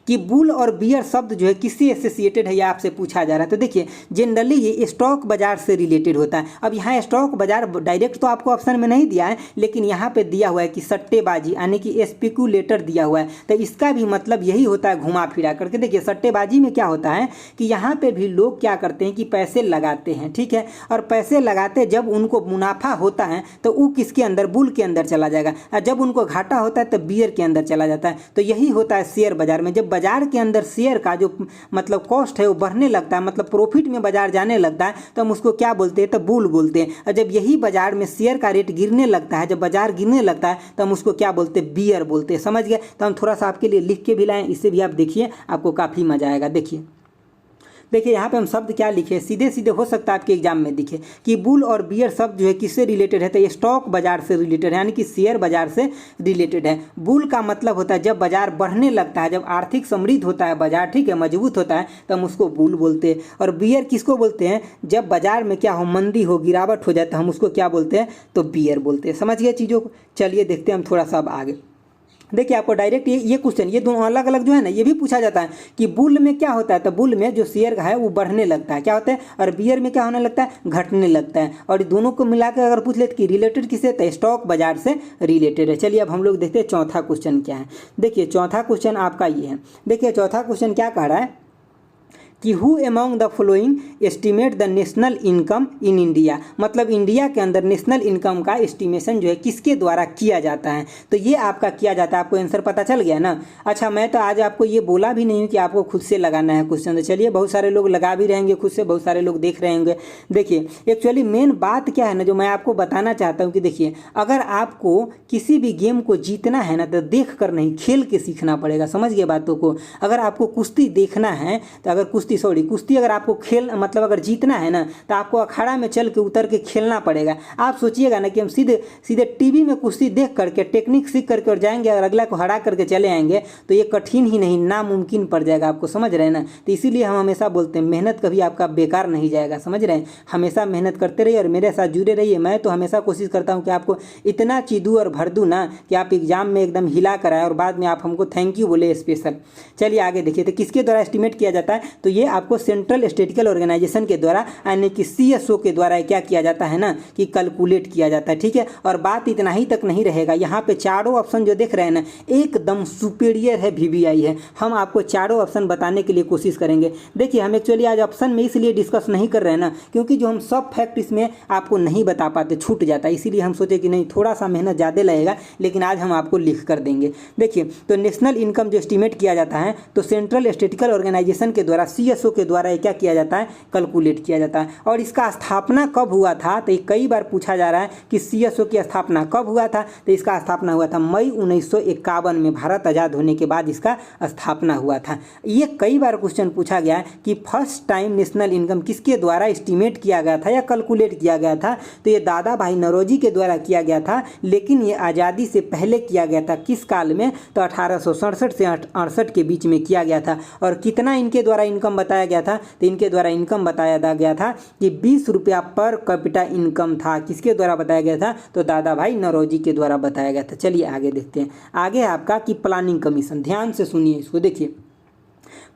कि बुल और बियर शब्द जो है किससे एसोसिएटेड है, ये आपसे पूछा जा रहा है। तो देखिए जनरली ये स्टॉक बाजार से रिलेटेड होता है। अब यहाँ स्टॉक बाजार डायरेक्ट तो आपको ऑप्शन में नहीं दिया है, लेकिन यहाँ पे दिया हुआ है कि सट्टेबाजी यानी कि स्पेक्युलेटर दिया हुआ है। तो इसका भी मतलब यही होता है घुमा फिरा करके। देखिए सट्टेबाजी में क्या होता है कि यहाँ पे भी लोग क्या करते हैं कि पैसे लगाते हैं, ठीक है, और पैसे लगाते जब उनको मुनाफा होता है तो वो किसके अंदर, बुल के अंदर चला जाएगा, और जब उनको घाटा होता है तो बियर के अंदर चला जाता है। तो यही होता है शेयर बाजार में। जब बाजार के अंदर शेयर का जो मतलब कॉस्ट है वो बढ़ने लगता है, मतलब प्रॉफिट में बाजार जाने लगता है, तो हम उसको क्या बोलते हैं, तो बुल बोलते हैं। और जब यही बाजार में शेयर का रेट गिरने लगता है, जब बाजार गिरने लगता है, तो हम उसको क्या बोलते हैं, बियर बोलते हैं। समझ गए। तो हम थोड़ा सा आपके लिए लिख के भी लाएं, इससे भी आप देखिए आपको काफ़ी मजा आएगा। देखिए यहाँ पे हम शब्द क्या लिखे, सीधे सीधे हो सकता है आपके एग्जाम में दिखे कि बुल और बियर शब्द जो है किससे रिलेटेड है, तो ये स्टॉक बाजार से रिलेटेड है, यानी कि शेयर बाजार से रिलेटेड है। बुल का मतलब होता है जब बाजार बढ़ने लगता है, जब आर्थिक समृद्ध होता है बाजार, ठीक है, मजबूत होता है, तो हम उसको बुल बोलते हैं। और बियर किसको बोलते हैं, जब बाजार में क्या हो, मंदी हो, गिरावट हो जाए, तो हम उसको क्या बोलते हैं, तो बियर बोलते हैं। समझ गए चीज़ों को। चलिए देखते हैं हम थोड़ा सा अब आगे। देखिए आपको डायरेक्ट ये क्वेश्चन, ये दोनों अलग अलग जो है ना, ये भी पूछा जाता है कि बुल में क्या होता है, तो बुल में जो शेयर का है वो बढ़ने लगता है, क्या होता है, और बियर में क्या होने लगता है, घटने लगता है। और दोनों को मिलाकर अगर पूछ लेते कि रिलेटेड किससे, तो स्टॉक बाजार से रिलेटेड है। चलिए अब हम लोग देखते हैं चौथा क्वेश्चन क्या है। देखिए चौथा क्वेश्चन आपका ये है। देखिए चौथा क्वेश्चन क्या कह रहा है कि who among the following estimate the national income in India, मतलब इंडिया के अंदर नेशनल इनकम का एस्टिमेशन जो है किसके द्वारा किया जाता है। तो ये आपका किया जाता है, आपको आंसर पता चल गया ना। अच्छा मैं तो आज आपको ये बोला भी नहीं हूँ कि आपको खुद से लगाना है क्वेश्चन। तो चलिए बहुत सारे लोग लगा भी रहेंगे खुद से, बहुत सारे लोग देख रहे होंगे। देखिए एक्चुअली मेन बात क्या है ना, जो मैं आपको बताना चाहता हूँ कि देखिए अगर आपको किसी भी गेम को जीतना है ना, तो देख कर नहीं, खेल के सीखना पड़ेगा। समझ गए बातों को। अगर आपको कुश्ती देखना है, तो अगर कुश्ती अगर आपको खेल मतलब अगर जीतना है ना, तो आपको अखाड़ा में चल के उतर के खेलना पड़ेगा। आप सोचिएगा ना कि हम सीधे सीधे टीवी में कुश्ती देख करके टेक्निक सीख करके और जाएंगे और अगला को हरा करके चले आएंगे, तो ये कठिन ही नहीं नामुमकिन पड़ जाएगा। आपको समझ रहे हैं ना। तो इसीलिए हम हमेशा बोलते हैं मेहनत कभी आपका बेकार नहीं जाएगा। समझ रहे हैं, हमेशा मेहनत करते रहिए और मेरे साथ जुड़े रहिए। मैं तो हमेशा कोशिश करता हूँ कि आपको इतना चीज दूँ और भर दूँ ना कि आप एग्जाम में एकदम हिला कर आए और बाद में आप हमको थैंक यू बोले स्पेशल। चलिए आगे देखिए, तो किसके द्वारा एस्टिमेट किया जाता है, तो ये आपको सेंट्रल स्टैटिस्टिकल ऑर्गेनाइजेशन के द्वारा यानी कि CSO के द्वारा क्या किया जाता है ना, कि कैलकुलेट किया जाता है। ठीक है, और बात इतना ही तक नहीं रहेगा। यहाँ पे चारों ऑप्शन जो देख रहे हैं ना, एकदम सुपीरियर है VVI है। हम आपको चारों ऑप्शन बताने के लिए कोशिश करेंगे। देखिए हम एक्चुअली आज ऑप्शन में इसलिए डिस्कस नहीं कर रहे हैं ना, क्योंकि जो हम सब फैक्ट इसमें आपको नहीं बता पाते, छूट जाता है। इसीलिए हम सोचे कि नहीं थोड़ा सा मेहनत ज़्यादा लगेगा, लेकिन आज हम आपको लिख कर देंगे। देखिए तो नेशनल इनकम जो एस्टिमेट किया जाता है, तो सेंट्रल स्टैटिस्टिकल ऑर्गेनाइजेशन के द्वारा CSO के द्वारा क्या किया जाता है, कैलकुलेट किया जाता है। और इसका स्थापना कब हुआ था, तो कई बार पूछा जा रहा है कि CSO की स्थापना कब हुआ था। तो इसका स्थापना हुआ था मई 1951 में, भारत आज़ाद होने के बाद इसका स्थापना हुआ था। ये कई बार क्वेश्चन पूछा गया है कि फर्स्ट टाइम नेशनल इनकम किसके द्वारा एस्टिमेट किया गया था या कैलकुलेट किया गया था, तो ये दादा भाई नौरोजी के द्वारा किया गया था। लेकिन ये आज़ादी से पहले किया गया था, किस काल में, तो 1867 से 68 के बीच में किया गया था। और कितना इनके द्वारा इनकम बताया गया था, तो इनके द्वारा इनकम बताया गया था कि 20 रुपया पर कैपिटा इनकम था। किसके द्वारा बताया गया था, तो दादा भाई नौरोजी के द्वारा बताया गया था। चलिए आगे देखते हैं। आगे आपका कि प्लानिंग कमीशन, ध्यान से सुनिए इसको। देखिए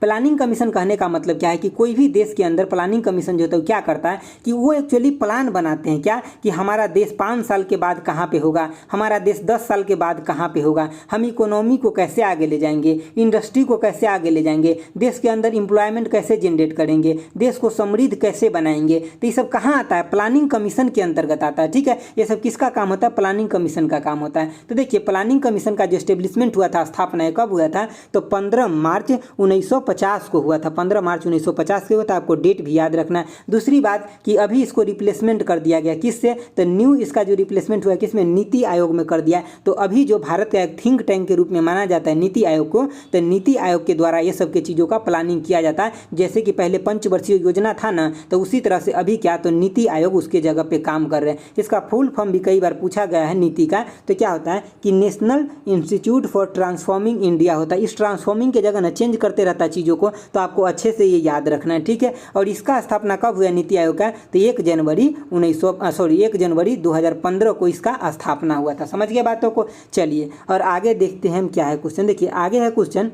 प्लानिंग कमीशन कहने का मतलब क्या है कि कोई भी देश के अंदर प्लानिंग कमीशन जो होता है क्या करता है कि वो एक्चुअली प्लान बनाते हैं, क्या कि हमारा देश 5 साल के बाद कहाँ पे होगा, हमारा देश 10 साल के बाद कहाँ पे होगा, हम इकोनॉमी को कैसे आगे ले जाएंगे, इंडस्ट्री को कैसे आगे ले जाएंगे, देश के अंदर एम्प्लॉयमेंट कैसे जनरेट करेंगे, देश को समृद्ध कैसे बनाएंगे। तो ये सब कहाँ आता है, प्लानिंग कमीशन के अंतर्गत आता है। ठीक है, ये सब किसका काम होता है, प्लानिंग कमीशन का काम होता है। तो देखिए प्लानिंग कमीशन का जो एस्टेब्लिशमेंट हुआ था, स्थापना कब हुआ था, तो 15 मार्च 1950 1950 को हुआ था, 15 मार्च 1950 को हुआ था। आपको डेट भी याद रखना है। दूसरी बात कि अभी इसको रिप्लेसमेंट कर दिया गया किससे, तो न्यू इसका जो रिप्लेसमेंट हुआ किसमें, नीति आयोग में कर दिया। तो अभी जो भारत का एक थिंक टैंक के रूप में माना जाता है नीति आयोग को, तो नीति आयोग के द्वारा ये सब के चीज़ों का प्लानिंग किया जाता है। जैसे कि पहले पंचवर्षीय योजना था ना, तो उसी तरह से अभी क्या, तो नीति आयोग उसके जगह पे काम कर रहे हैं। इसका फुल फॉर्म भी कई बार पूछा गया है नीति का, तो क्या होता है कि national institute for transforming India होता है। इस ट्रांसफॉर्मिंग के जगह ना चेंज करते रहता है चीज़ों को, तो आपको अच्छे से ये याद रखना है, ठीक है। और इसका स्थापना कब हुआ नीति आयोग का, तो 1 जनवरी 2015 को इसका स्थापना हुआ था। समझ गए बातों को। चलिए और आगे देखते हैं हम क्या है क्वेश्चन। देखिए आगे है क्वेश्चन,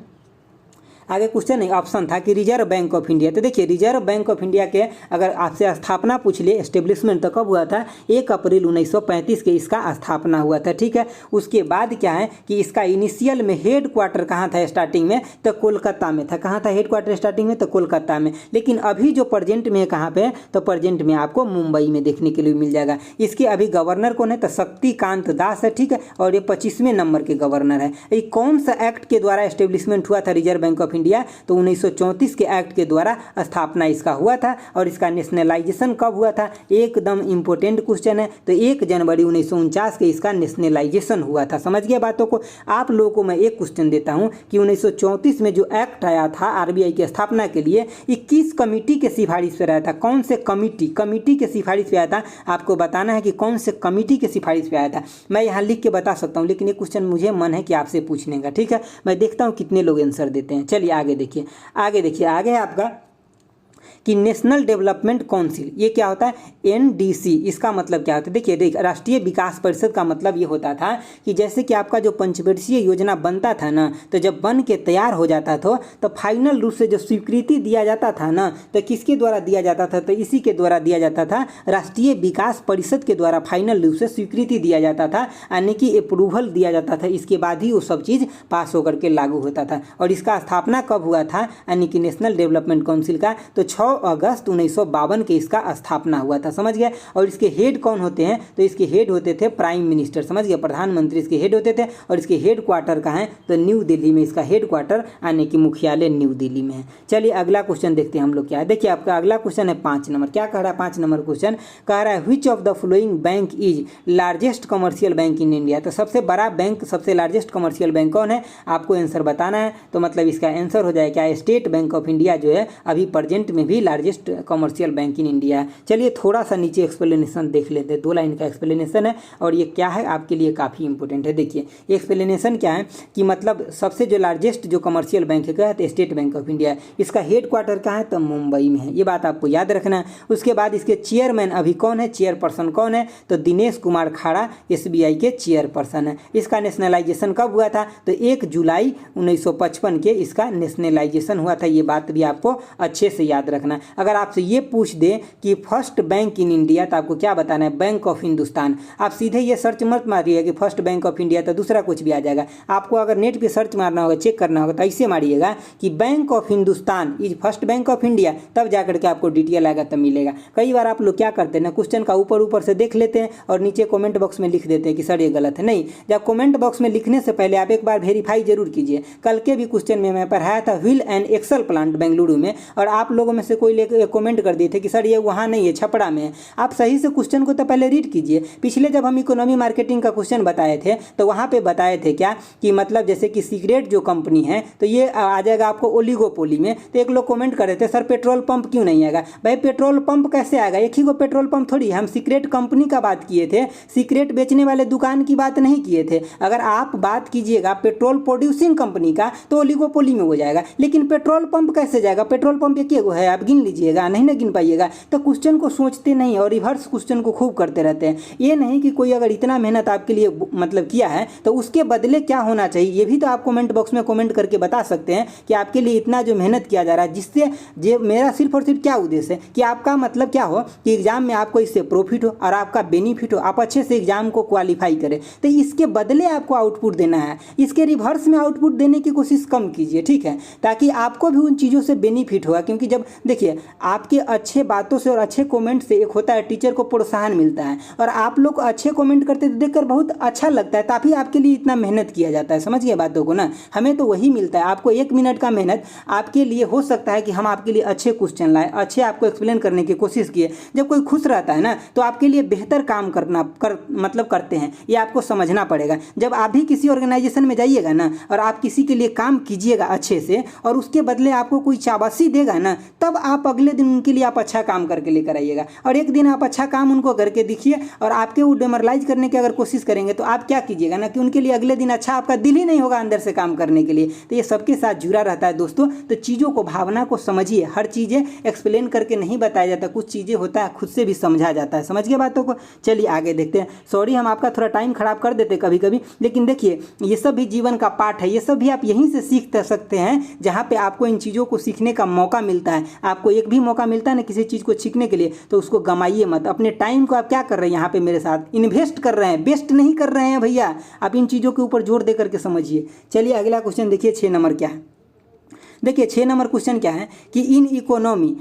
आगे क्वेश्चन है, ऑप्शन था कि रिजर्व बैंक ऑफ इंडिया। तो देखिए रिजर्व बैंक ऑफ इंडिया के अगर आपसे स्थापना पूछ ले, एस्टेब्लिशमेंट, तो कब हुआ था, 1 अप्रैल 1935 के इसका स्थापना हुआ था, ठीक है। उसके बाद क्या है कि इसका इनिशियल में हेड क्वार्टर कहाँ था स्टार्टिंग में, तो कोलकाता में था। कहाँ था हेड क्वार्टर स्टार्टिंग में, तो कोलकाता में। लेकिन अभी जो प्रेजेंट में है कहाँ पे, तो प्रेजेंट में आपको मुंबई में देखने के लिए मिल जाएगा। इसके अभी गवर्नर कौन है, तो शक्तिकांत दास है, ठीक है। और ये 25वें नंबर के गवर्नर है। ये कौन सा एक्ट के द्वारा एस्टेब्लिशमेंट हुआ था रिजर्व बैंक ऑफ इंडिया, तो 1934 के एक्ट के द्वारा स्थापना इसका हुआ था। और इसका नेशनलाइजेशन कब हुआ था, एकदम इंपॉर्टेंट क्वेश्चन है। तो 1 जनवरी 1949 के इसका नेशनलाइजेशन हुआ था। समझ गए बातों को। आप लोगों को मैं एक क्वेश्चन देता हूं कि 1934 में जो एक्ट आया था आरबीआई की स्थापना के लिए, 21 कमिटी के सिफारिश पे आया था। कौन से कमिटी के सिफारिश पे आया था, आपको बताना है कि कौन से कमिटी के सिफारिश पे आया था। मैं यहाँ लिख के बता सकता हूँ, लेकिन ये क्वेश्चन मुझे मन है कि आपसे पूछने का, ठीक है। मैं देखता हूँ कितने लोग आंसर देते हैं। चलिए आगे देखिए, आगे है आपका कि नेशनल डेवलपमेंट काउंसिल। ये क्या होता है, एनडीसी। इसका मतलब क्या होता है, देखिए राष्ट्रीय विकास परिषद का मतलब ये होता था कि जैसे कि आपका जो पंचवर्षीय योजना बनता था ना, तो जब बन के तैयार हो जाता था तो फाइनल रूप से जो स्वीकृति दिया जाता था ना, तो किसके द्वारा दिया जाता था, तो इसी के द्वारा दिया जाता था, राष्ट्रीय विकास परिषद के द्वारा फाइनल रूप से स्वीकृति दिया जाता था, यानी कि अप्रूवल दिया जाता था। इसके बाद ही वो सब चीज़ पास होकर के लागू होता था। और इसका स्थापना कब हुआ था, यानी कि नेशनल डेवलपमेंट काउंसिल का, तो 6 अगस्त 1952 के इसका स्थापना हुआ था। समझ गए। और इसके हेड कौन होते हैं, तो इसके हेड होते थे प्राइम मिनिस्टर। समझ गए, प्रधानमंत्री इसके हेड होते थे। और इसके हेड क्वार्टर कहाँ है, तो न्यू दिल्ली में इसका हेड क्वार्टर, यानी कि मुख्यालय न्यू दिल्ली में है। चलिए अगला क्वेश्चन देखते हैं हम लोग क्या है। देखिए आपका अगला क्वेश्चन है 5 नंबर। क्या कह रहा है 5 नंबर क्वेश्चन, कह रहा है which of the following bank is largest commercial bank in India. तो सबसे बड़ा बैंक, सबसे लार्जेस्ट कमर्शियल बैंक कौन है, आपको आंसर बताना है। तो मतलब इसका आंसर हो जाए क्या, स्टेट बैंक ऑफ इंडिया जो है अभी प्रेजेंट में भी largest commercial bank in India है। चलिए थोड़ा सा नीचे एक्सप्लेनेशन देख लेते हैं। 2 लाइन का एक्सप्लेनेशन है और ये क्या है आपके लिए काफ़ी इंपॉर्टेंट है। देखिए एक्सप्लेनेशन क्या है कि मतलब सबसे जो लार्जेस्ट जो कमर्शियल बैंक है क्या है, तो स्टेट बैंक ऑफ इंडिया है। इसका हेड क्वार्टर कहाँ है, तो मुंबई में है। ये बात आपको याद रखना है। उसके बाद इसके चेयरमैन अभी कौन है, चेयरपर्सन कौन है, तो दिनेश कुमार खाड़ा एसबीआई के चेयरपर्सन है। इसका नेशनलाइजेशन कब हुआ था, तो 1 जुलाई 1955 के इसका नेशनलाइजेशन हुआ था। ये बात भी आपको अच्छे से याद रखना है। अगर आपसे ये पूछ दे कि फर्स्ट बैंक इन इंडिया, तो आपको क्या बताना है, बैंक ऑफ हिंदुस्तान। आप सीधे ये सर्च मत मारिएगा कि फर्स्ट बैंक ऑफ इंडिया, तो दूसरा कुछ भी आ जाएगा। आपको अगर नेट पे सर्च मारना होगा, चेक करना होगा, तो ऐसे मारिएगा कि bank of Hindustan is first bank of India, तब जाकर के आपको डिटेल आएगा, तब मिलेगा। कई बार आप लोग क्या करते हैं ना, क्वेश्चन का ऊपर से देख लेते हैं और नीचे कमेंट बॉक्स में लिख देते हैं कि सर ये गलत है। नहीं, जब कमेंट बॉक्स में लिखने से पहले आप एक बार वेरीफाई जरूर कीजिए। कल के भी क्वेश्चन में मैं पढ़ाया था wheel and axle plant Bengaluru में, और आप लोगों में से कोई कमेंट कर दिए थे कि सर ये वहाँ नहीं है, छपरा में है। आप सही से क्वेश्चन को तो पहले रीड कीजिए। पिछले जब हम इकोनॉमी मार्केटिंग का क्वेश्चन बताए थे, तो वहाँ पे बताए थे क्या कि मतलब जैसे कि सिगरेट जो कंपनी है, तो ये आ जाएगा आपको ओलिगोपोली में। तो एक लोग कमेंट कर रहे थे सर पेट्रोल पंप क्यों नहीं आएगा। भाई पेट्रोल पंप कैसे आएगा, एक ही को पेट्रोल पंप थोड़ी है। हम सिगरेट कंपनी का बात किए थे, सिगरेट बेचने वाले दुकान की बात नहीं किए थे। अगर आप बात कीजिएगा पेट्रोल प्रोड्यूसिंग कंपनी का, तो ओलिगोपोली में हो जाएगा। लेकिन पेट्रोल पंप कैसे जाएगा, पेट्रोल पंप एक है, आप गिन लीजिएगा, नहीं ना गिन पाइएगा। तो क्वेश्चन को सोचते नहीं और रिवर्स क्वेश्चन को खूब करते रहते हैं। ये नहीं कि कोई अगर इतना मेहनत आपके लिए मतलब किया है, तो उसके बदले क्या होना चाहिए, ये भी तो आप कमेंट बॉक्स में कमेंट करके बता सकते हैं कि आपके लिए इतना जो मेहनत किया जा रहा है, जिससे जो मेरा सिर्फ और सिर्फ क्या उद्देश्य है कि आपका मतलब क्या हो कि एग्जाम में आपको इससे प्रॉफिट हो और आपका बेनिफिट हो, आप अच्छे से एग्जाम को क्वालिफाई करें। तो इसके बदले आपको आउटपुट देना है, इसके रिवर्स में आउटपुट देने की कोशिश कम कीजिए, ठीक है, ताकि आपको भी उन चीज़ों से बेनिफिट होगा। क्योंकि जब देखिए देखिए आपके अच्छे बातों से और अच्छे कमेंट से एक होता है टीचर को प्रोत्साहन मिलता है, और आप लोग अच्छे कमेंट करते तो देखकर बहुत अच्छा लगता है, तभी आपके लिए इतना मेहनत किया जाता है। समझ गए बातों को ना, हमें तो वही मिलता है। आपको 1 मिनट का मेहनत आपके लिए हो सकता है कि हम आपके लिए अच्छे क्वेश्चन लाए, अच्छे आपको एक्सप्लेन करने की कोशिश किए। जब कोई खुश रहता है ना तो आपके लिए बेहतर काम मतलब करते हैं, ये आपको समझना पड़ेगा। जब आप भी किसी ऑर्गेनाइजेशन में जाइएगा ना और आप किसी के लिए काम कीजिएगा अच्छे से और उसके बदले आपको कोई शाबाशी देगा ना, तब आप अगले दिन उनके लिए आप अच्छा काम करके लेकर आइएगा। और एक दिन आप अच्छा काम उनको करके दिखिए और आपके वो डेमोरलाइज करने की अगर कोशिश करेंगे तो आप क्या कीजिएगा ना कि उनके लिए अगले दिन अच्छा आपका दिल ही नहीं होगा अंदर से काम करने के लिए। तो ये सबके साथ जुड़ा रहता है दोस्तों। तो चीज़ों को, भावना को समझिए। हर चीज़ें एक्सप्लेन करके नहीं बताया जाता, कुछ चीज़ें होता है खुद से भी समझा जाता है। समझ गए बातों को। चलिए आगे देखते हैं। सॉरी हम आपका थोड़ा टाइम खराब कर देते कभी कभी, लेकिन देखिए ये सब भी जीवन का पार्ट है। ये सब भी आप यहीं से सीख सकते हैं जहाँ पे आपको इन चीज़ों को सीखने का मौका मिलता है। आपको एक भी मौका मिलता है ना किसी चीज़ को सीखने के लिए, तो उसको गंवाइए मत। अपने टाइम को आप क्या कर रहे हैं यहाँ पे मेरे साथ, इन्वेस्ट कर रहे हैं, वेस्ट नहीं कर रहे हैं भैया। आप इन चीज़ों के ऊपर जोर दे करके समझिए। चलिए अगला क्वेश्चन देखिए, 6 नंबर क्या है। देखिए 6 नंबर क्वेश्चन क्या है कि in economy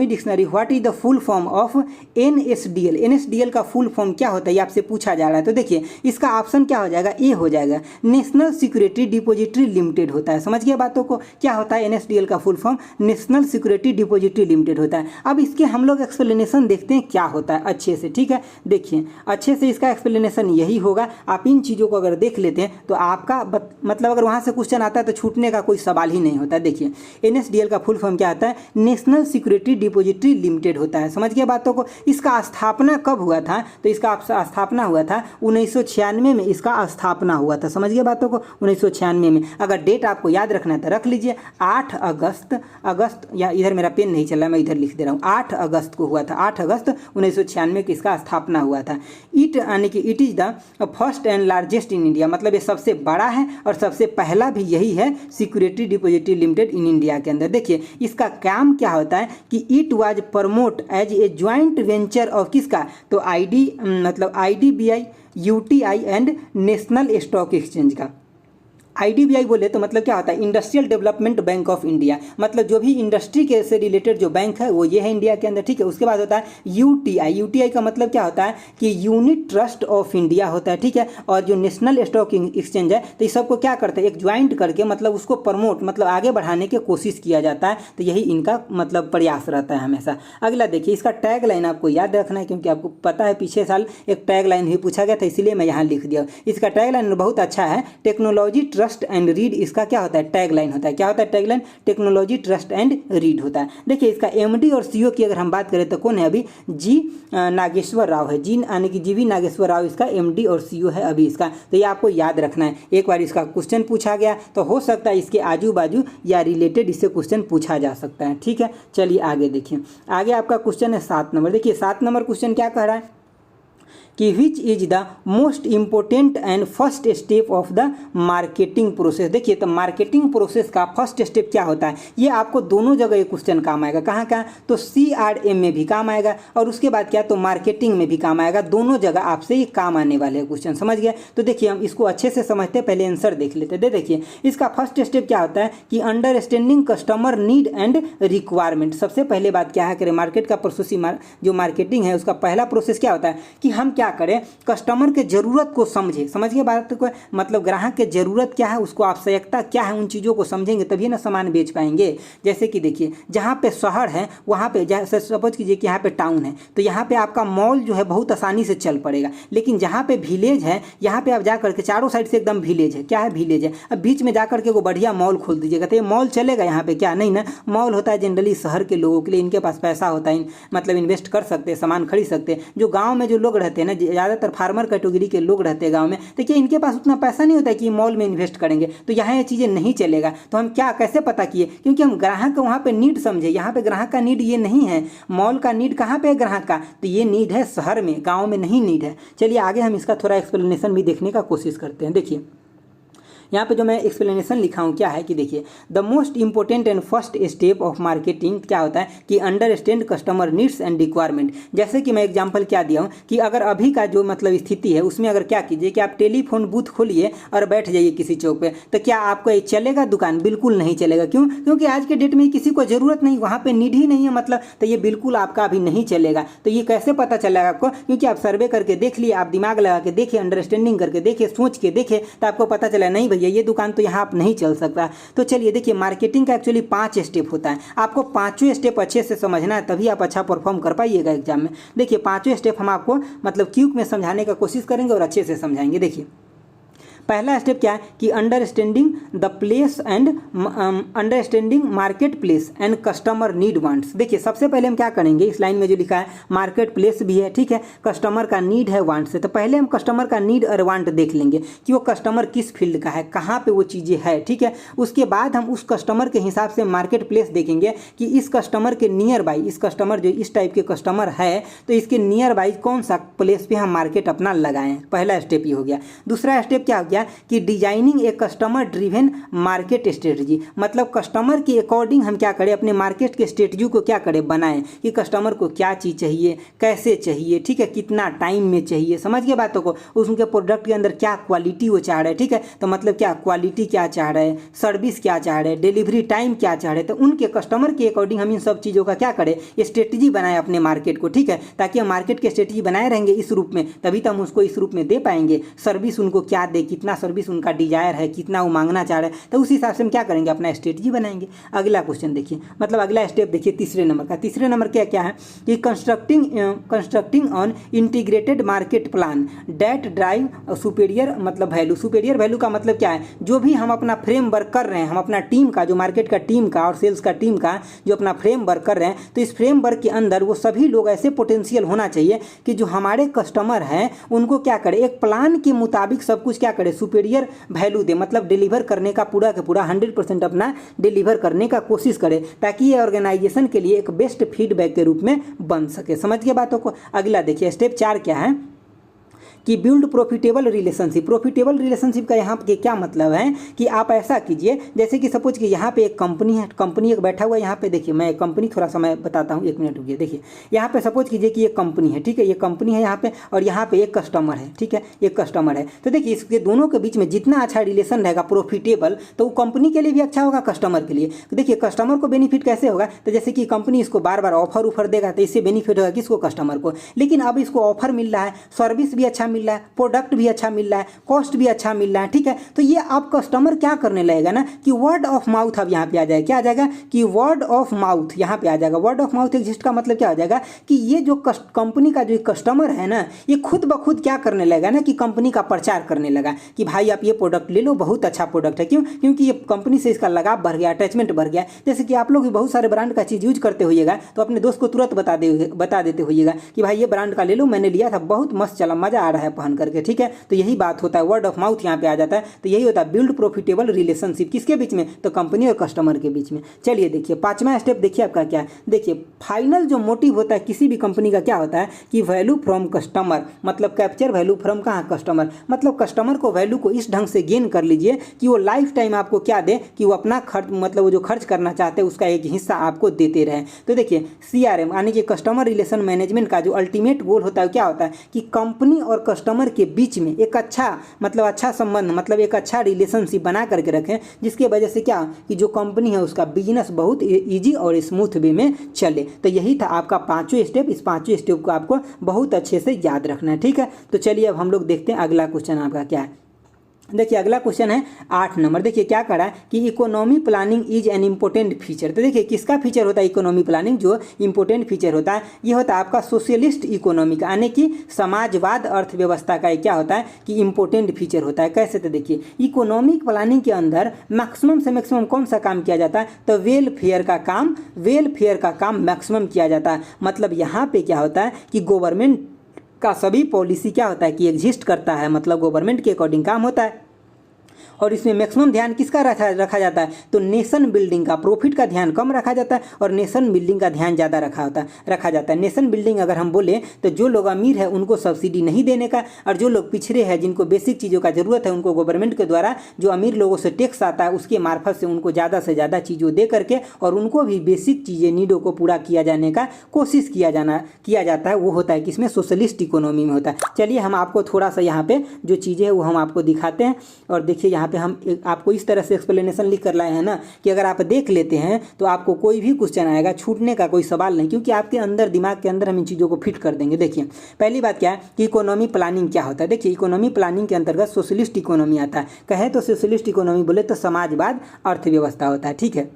dictionary what is the full form of NSDL। NSDL का फुल फॉर्म क्या होता है ये आपसे पूछा जा रहा है। तो देखिए इसका ऑप्शन क्या हो जाएगा, ए हो जाएगा, नेशनल सिक्योरिटी डिपॉजिटरी लिमिटेड होता है। समझ गए बातों को। क्या होता है NSDL का full form, national security depository limited होता है। अब इसके हम लोग एक्सप्लेनेशन देखते हैं क्या होता है अच्छे से। ठीक है, देखिए अच्छे से इसका एक्सप्लेनेशन यही होगा। आप इन चीज़ों को अगर देख लेते हैं तो आपका मतलब अगर वहाँ से क्वेश्चन आता है तो छूटने का कोई सवाल ही नहीं होता। देखिए NSDL का फुल फॉर्म क्या आता है, नेशनल सिक्योरिटी डिपॉजिटरी लिमिटेड होता है। समझ गए बातों को। इसका स्थापना कब हुआ था, तो इसका स्थापना हुआ था 1996 में। इसका स्थापना हुआ था। समझ गए बातों को, 1996 में। अगर डेट आपको याद रखना है तो रख लीजिए, 8 अगस्त या इधर मेरा पेन नहीं चल रहा, मैं इधर लिख दे रहा हूँ, 8 अगस्त को हुआ था। 8 अगस्त 1996 की इसका स्थापना हुआ था। यानी कि it is the first and largest in India, मतलब ये सबसे बड़ा है और सबसे पहला भी यही है security depository limited in India के अंदर। देखिए इसका काम क्या होता है कि it was promote as a joint venture of किसका, तो IDBI, UTI and national stock exchange का। IDBI बोले तो मतलब क्या होता है, industrial development bank of India, मतलब जो भी इंडस्ट्री के से रिलेटेड जो बैंक है वो ये है इंडिया के अंदर। ठीक है, उसके बाद होता है UTI का मतलब क्या होता है कि यूनिट ट्रस्ट ऑफ इंडिया होता है। ठीक है, और जो नेशनल स्टॉक एक्सचेंज है तो इस सबको क्या करते हैं, एक ज्वाइंट करके मतलब उसको प्रमोट मतलब आगे बढ़ाने की कोशिश किया जाता है। तो यही इनका मतलब प्रयास रहता है हमेशा। अगला देखिए, इसका टैग लाइन आपको याद रखना है, क्योंकि आपको पता है पिछले साल एक टैग लाइन भी पूछा गया था, इसीलिए मैं यहाँ लिख दिया। इसका टैग लाइन बहुत अच्छा है, टेक्नोलॉजी ट्रस्ट एंड रीड इसका क्या होता है, टैग लाइन होता है। क्या होता है tag line, technology trust and read होता है। देखिए इसका MD और CEO की अगर हम बात करें तो कौन है अभी, जी नागेश्वर राव है। जी यानी कि GV नागेश्वर राव इसका MD और CEO है अभी इसका। तो ये आपको याद रखना है। एक बार इसका क्वेश्चन पूछा गया तो हो सकता है इसके आजू बाजू या रिलेटेड इससे क्वेश्चन पूछा जा सकता है। ठीक है, चलिए आगे देखिए। आगे आपका क्वेश्चन है 7 नंबर। देखिए 7 नंबर क्वेश्चन क्या कह रहा है कि which is the most important and first step of the marketing process. देखिए तो मार्केटिंग प्रोसेस का फर्स्ट स्टेप क्या होता है, ये आपको दोनों जगह ये क्वेश्चन काम आएगा। कहाँ तो CRM में भी काम आएगा और उसके बाद क्या तो मार्केटिंग में भी काम आएगा। दोनों जगह आपसे ये काम आने वाले हैं क्वेश्चन। समझ गए। तो देखिए हम इसको अच्छे से समझते हैं, पहले आंसर देख लेते हैं। देखिए इसका फर्स्ट स्टेप क्या होता है कि understanding customer need and requirement. सबसे पहले बात क्या है कि मार्केट का प्रोसेस जो मार्केटिंग है उसका पहला प्रोसेस क्या होता है कि हम क्या करें, कस्टमर के जरूरत को समझे। समझ गए बात को, मतलब ग्राहक के जरूरत क्या है, उसको आवश्यकता क्या है, उन चीज़ों को समझेंगे तभी ना सामान बेच पाएंगे। जैसे कि देखिए जहाँ पे शहर है वहाँ पे, जैसे सपोज कीजिए कि यहाँ पे टाउन है तो यहाँ पे आपका मॉल जो है बहुत आसानी से चल पड़ेगा। लेकिन जहाँ पे विलेज है, यहाँ पे आप जा करके चारों साइड से एकदम विलेज है, क्या है विलेज है, अब बीच में जा करके वो बढ़िया मॉल खोल दीजिएगा तो ये मॉल चलेगा यहाँ पे, क्या नहीं ना। मॉल होता है जनरली शहर के लोगों के लिए, इनके पास पैसा होता है, मतलब इन्वेस्ट कर सकते हैं, सामान खरीद सकते हैं। जो गाँव में जो लोग रहते हैं ना, ज़्यादातर फार्मर कैटेगरी के लोग रहते हैं गांव में, तो क्या इनके पास उतना पैसा नहीं होता है कि मॉल में इन्वेस्ट करेंगे, तो यहाँ ये चीज़ें नहीं चलेगा। तो हम क्या कैसे पता किए, क्योंकि हम ग्राहक को वहाँ पे नीड समझे। यहाँ पे ग्राहक का नीड ये नहीं है, मॉल का नीड कहाँ पे है ग्राहक का, तो ये नीड है शहर में, गाँव में नहीं नीड है। चलिए आगे हम इसका थोड़ा एक्सप्लेनेशन भी देखने का कोशिश करते हैं। देखिए यहाँ पे जो मैं एक्सप्लेनेशन लिखा हूँ क्या है कि देखिए, the most important and first step of marketing क्या होता है कि understand customer needs and requirement. जैसे कि मैं एग्जांपल क्या दिया हूँ कि अगर अभी का जो मतलब स्थिति है उसमें अगर क्या कीजिए कि आप टेलीफोन बूथ खोलिए और बैठ जाइए किसी चौक पे, तो क्या आपको ये चलेगा दुकान? बिल्कुल नहीं चलेगा। क्यों? क्योंकि आज के डेट में किसी को जरूरत नहीं, वहाँ पे नीड ही नहीं है मतलब, तो ये बिल्कुल आपका अभी नहीं चलेगा। तो ये कैसे पता चलेगा आपको? क्योंकि आप सर्वे करके देख लिए, आप दिमाग लगा के देखिए, अंडरस्टैंडिंग करके देखिए, सोच के देखिए, तो आपको पता चला नहीं भैया ये दुकान तो यहाँ आप नहीं चल सकता। तो चलिए देखिए, मार्केटिंग का एक्चुअली 5 स्टेप होता है। आपको 5 स्टेप अच्छे से समझना है, तभी आप अच्छा परफॉर्म कर पाइएगा एग्जाम में। देखिए 5 स्टेप हम आपको मतलब क्विक में समझाने का कोशिश करेंगे और अच्छे से समझाएंगे। देखिए पहला स्टेप क्या है कि understanding the place and understanding market place and customer need wants. देखिए सबसे पहले हम क्या करेंगे, इस लाइन में जो लिखा है मार्केट प्लेस भी है, ठीक है, कस्टमर का नीड है, वांट्स है। तो पहले हम कस्टमर का नीड और वांट देख लेंगे कि वो कस्टमर किस फील्ड का है, कहाँ पे वो चीज़ें है, ठीक है। उसके बाद हम उस कस्टमर के हिसाब से मार्केट प्लेस देखेंगे कि इस कस्टमर के नियर बाई, इस कस्टमर जो इस टाइप के कस्टमर है तो इसके नियर बाई कौन सा प्लेस पे हम मार्केट अपना लगाएं। पहला स्टेप ये हो गया। दूसरा स्टेप क्या हो गया कि designing a customer driven market strategy, मतलब कस्टमर के अकॉर्डिंग हम क्या करें, अपने मार्केट के स्ट्रेटजी को क्या करें, बनाएं कि कस्टमर को क्या चीज़ चाहिए, कैसे चाहिए, ठीक है, कितना टाइम में चाहिए, समझ गए बातों को। उनके प्रोडक्ट के अंदर क्या क्वालिटी वो चाह रहे हैं, ठीक है, तो मतलब क्या क्वालिटी क्या चाह रहे हैं, सर्विस क्या चाह रहे हैं, डिलीवरी टाइम क्या चाह रहे हैं, तो उनके कस्टमर के अकॉर्डिंग हम इन सब चीज़ों का क्या करें, स्ट्रेटजी बनाएं अपने मार्केट को, ठीक है, ताकि हम मार्केट के स्ट्रेटजी बनाए रहेंगे इस रूप में, तभी तो हम उसको इस रूप में दे पाएंगे। सर्विस उनको क्या दे, कितना सर्विस उनका डिजायर है, कितना वो मांगना चाह रहे हैं, तो उस हिसाब से हम क्या करेंगे, अपना स्ट्रेटजी बनाएंगे। अगला क्वेश्चन देखिए, मतलब अगला स्टेप देखिए तीसरे नंबर का। तीसरे नंबर क्या क्या है कि constructing on integrated market plan that drive superior मतलब वैल्यू। सुपीरियर वैल्यू का मतलब क्या है, जो भी हम अपना फ्रेम वर्क कर रहे हैं, हम अपना टीम का, जो मार्केट का टीम का और सेल्स का टीम का जो अपना फ्रेम वर्क कर रहे हैं, तो इस फ्रेम वर्क के अंदर वो सभी लोग ऐसे पोटेंशियल होना चाहिए कि जो हमारे कस्टमर हैं उनको क्या करे, एक प्लान के मुताबिक सब कुछ क्या करे, सुपीरियर वैल्यू दे, मतलब डिलीवर करने का पूरा 100% अपना डिलीवर करने का कोशिश करे, ताकि ये ऑर्गेनाइजेशन के लिए एक बेस्ट फीडबैक के रूप में बन सके। समझ गए बातों को। अगला देखिए स्टेप 4 क्या है कि build profitable relationship. Profitable relationship का यहाँ पे क्या मतलब है कि आप ऐसा कीजिए, जैसे कि सपोज कि यहाँ पे एक कंपनी है, कंपनी एक बैठा हुआ है यहाँ पे, देखिए मैं कंपनी थोड़ा सा मैं बताता हूँ, 1 मिनट रुकिए। देखिए यहाँ पे सपोज कीजिए कि ये कंपनी है, ठीक है, ये कंपनी है यहाँ पे, और यहाँ पे एक कस्टमर है, ठीक है, एक कस्टमर है। तो देखिए इसके दोनों के बीच में जितना अच्छा रिलेशन रहेगा प्रॉफिटेबल, तो वो कंपनी के लिए भी अच्छा होगा, कस्टमर के लिए। तो देखिए कस्टमर को बेनिफिट कैसे होगा, तो जैसे कि कंपनी इसको बार बार ऑफर देगा, तो इससे बेनिफिट होगा किसको, कस्टमर को। लेकिन अब इसको ऑफर मिल रहा है, सर्विस भी अच्छा मिल रहा है, प्रोडक्ट भी अच्छा मिल रहा है, कॉस्ट भी अच्छा मिल रहा है, ठीक है, तो ये आप कस्टमर क्या करने लगेगा ना कि वर्ड ऑफ माउथ अब यहाँ पे आ जाएगा। क्या आ जाएगा कि वर्ड ऑफ माउथ यहाँ पे आ जाएगा। वर्ड ऑफ माउथ एग्जिस्ट का मतलब क्या हो जाएगा कि ये जो कंपनी का जो कस्टमर है ना, ये खुद ब खुद क्या करने लगेगा ना कि कंपनी का प्रचार करने लगा कि भाई आप ये प्रोडक्ट ले लो, बहुत अच्छा प्रोडक्ट है। क्यों? क्योंकि ये कंपनी से इसका लगाव बढ़ गया, अटैचमेंट बढ़ गया। जैसे कि आप लोग भी बहुत सारे ब्रांड का चीज़ यूज करते होइएगा, तो अपने दोस्त को तुरंत बता देते होइएगा कि भाई ये ब्रांड का ले लो, मैंने लिया था, बहुत मस्त चला, मजा आ रहा है पहन करके, ठीक है। तो यही बात होता है, वर्ड ऑफ माउथ यहाँ पे आ जाता है। तो यही होता है बिल्ड प्रॉफिटेबल रिलेशनशिप, किसके बीच में, तो कंपनी और कस्टमर के बीच में। चलिए देखिए 5वां स्टेप देखिए आपका क्या है। देखिए फाइनल जो मोटिव होता है किसी भी कंपनी का क्या होता है कि वैल्यू फ्रॉम कस्टमर, मतलब कैप्चर वैल्यू फ्रॉम कहाँ, कस्टमर। मतलब कस्टमर को वैल्यू को इस ढंग से गेन कर लीजिए कि वो लाइफ टाइम आपको क्या दे कि वो अपना खर्च, मतलब वो जो खर्च करना चाहते हैं उसका एक हिस्सा आपको देते रहे। तो देखिए CRM यानी कि कस्टमर रिलेशन मैनेजमेंट का जो अल्टीमेट गोल होता है क्या होता है कि कंपनी और कस्टमर के बीच में एक अच्छा संबंध, मतलब एक अच्छा रिलेशनशिप बना करके रखें, जिसके वजह से क्या कि जो कंपनी है उसका बिजनेस बहुत इजी और स्मूथ वे में चले। तो यही था आपका 5वां स्टेप। इस 5वें स्टेप को आपको बहुत अच्छे से याद रखना है, ठीक है। तो चलिए अब हम लोग देखते हैं अगला क्वेश्चन आपका क्या है। देखिए अगला क्वेश्चन है 8 नंबर। देखिए क्या करा है कि economy planning is an important feature. तो देखिए किसका फीचर होता है इकोनॉमी प्लानिंग, जो इम्पोर्टेंट फीचर होता है ये होता है आपका सोशलिस्ट इकोनॉमी का, यानी कि समाजवाद अर्थव्यवस्था का क्या होता है कि इम्पोर्टेंट फीचर होता है। कैसे, तो देखिए इकोनॉमिक प्लानिंग के अंदर मैक्सिमम से मैक्सिमम कौन सा काम किया जाता है, तो वेलफेयर का काम मैक्सिमम किया जाता है। मतलब यहाँ पे क्या होता है कि गवर्नमेंट का सभी पॉलिसी क्या होता है कि एग्जिस्ट करता है, मतलब गवर्नमेंट के अकॉर्डिंग काम होता है। और इसमें मैक्सिमम ध्यान किसका रखा जाता है, तो नेशन बिल्डिंग का, प्रॉफिट का ध्यान कम रखा जाता है और नेशन बिल्डिंग का ध्यान ज़्यादा रखा जाता है। नेशन बिल्डिंग अगर हम बोले तो जो लोग अमीर है उनको सब्सिडी नहीं देने का, और जो लोग पिछड़े हैं जिनको बेसिक चीज़ों का जरूरत है उनको गवर्नमेंट के द्वारा जो अमीर लोगों से टैक्स आता है उसके मार्फत से उनको ज़्यादा से ज़्यादा चीज़ों दे करके और उनको भी बेसिक चीज़ें नीडों को पूरा किया जाने का कोशिश किया जाता है। वो होता है किसमें, सोशलिस्ट इकोनॉमी में होता है। चलिए हम आपको थोड़ा सा यहाँ पे जो चीज़ें हैं वो हम आपको दिखाते हैं। और देखिए यहाँ पे हम आपको इस तरह से एक्सप्लेनेशन लिख कर लाए हैं ना कि अगर आप देख लेते हैं तो आपको कोई भी क्वेश्चन आएगा छूटने का कोई सवाल नहीं, क्योंकि आपके अंदर दिमाग के अंदर हम इन चीज़ों को फिट कर देंगे। देखिए पहली बात क्या है कि इकोनॉमी प्लानिंग क्या होता है। देखिए इकोनॉमी प्लानिंग के अंतर्गत सोशलिस्ट इकोनॉमी आता है। कहे तो सोशलिस्ट इकोनॉमी बोले तो समाजवाद अर्थव्यवस्था होता है, ठीक है।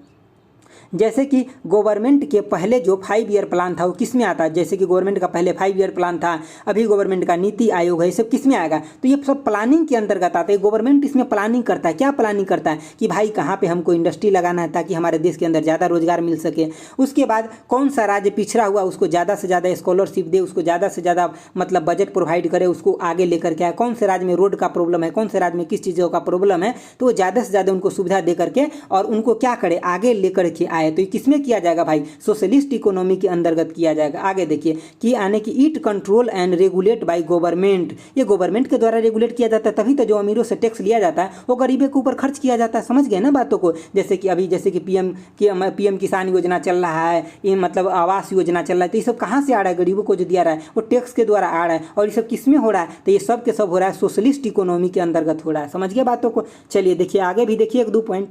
जैसे कि गवर्नमेंट के पहले जो 5 ईयर प्लान था वो किस में आता है, जैसे कि गवर्नमेंट का पहले 5 ईयर प्लान था, अभी गवर्नमेंट का नीति आयोग है, ये सब किस में आएगा, तो ये सब प्लानिंग के अंतर्गत आता है। गवर्नमेंट इसमें प्लानिंग करता है। क्या प्लानिंग करता है कि भाई कहाँ पे हमको इंडस्ट्री लगाना है ताकि हमारे देश के अंदर ज़्यादा रोजगार मिल सके। उसके बाद कौन सा राज्य पिछड़ा हुआ उसको ज़्यादा से ज़्यादा स्कॉलरशिप दे, उसको ज़्यादा से ज़्यादा मतलब बजट प्रोवाइड करे, उसको आगे लेकर के आए। कौन से राज्य में रोड का प्रॉब्लम है, कौन से राज्य में किस चीज़ों का प्रॉब्लम है, तो वो ज़्यादा से ज़्यादा उनको सुविधा दे करके और उनको क्या करे, आगे लेकर के आए। तो ये किसमें किया जाएगा भाई, सोशलिस्ट इकोनॉमी के अंतर्गत किया जाएगा। आगे देखिए कि आने की it control and regulate by government, ये गवर्नमेंट के द्वारा रेगुलेट किया जाता है। तभी तो जो अमीरों से टैक्स लिया जाता है वो गरीबों के ऊपर खर्च किया जाता है। समझ गए ना बातों को। जैसे कि पीएम किसान योजना चल रहा है, ये मतलब आवास योजना चल रहा है, तो ये सब कहाँ से आ रहा है, गरीबों को जो दिया रहा है वो टैक्स के द्वारा आ रहा है। और ये सब किस में हो रहा है, तो ये सब के सब हो रहा है सोशलिस्ट इकोनॉमी के अंतर्गत हो रहा है। समझ गए बातों को। चलिए देखिए आगे भी देखिए एक दो पॉइंट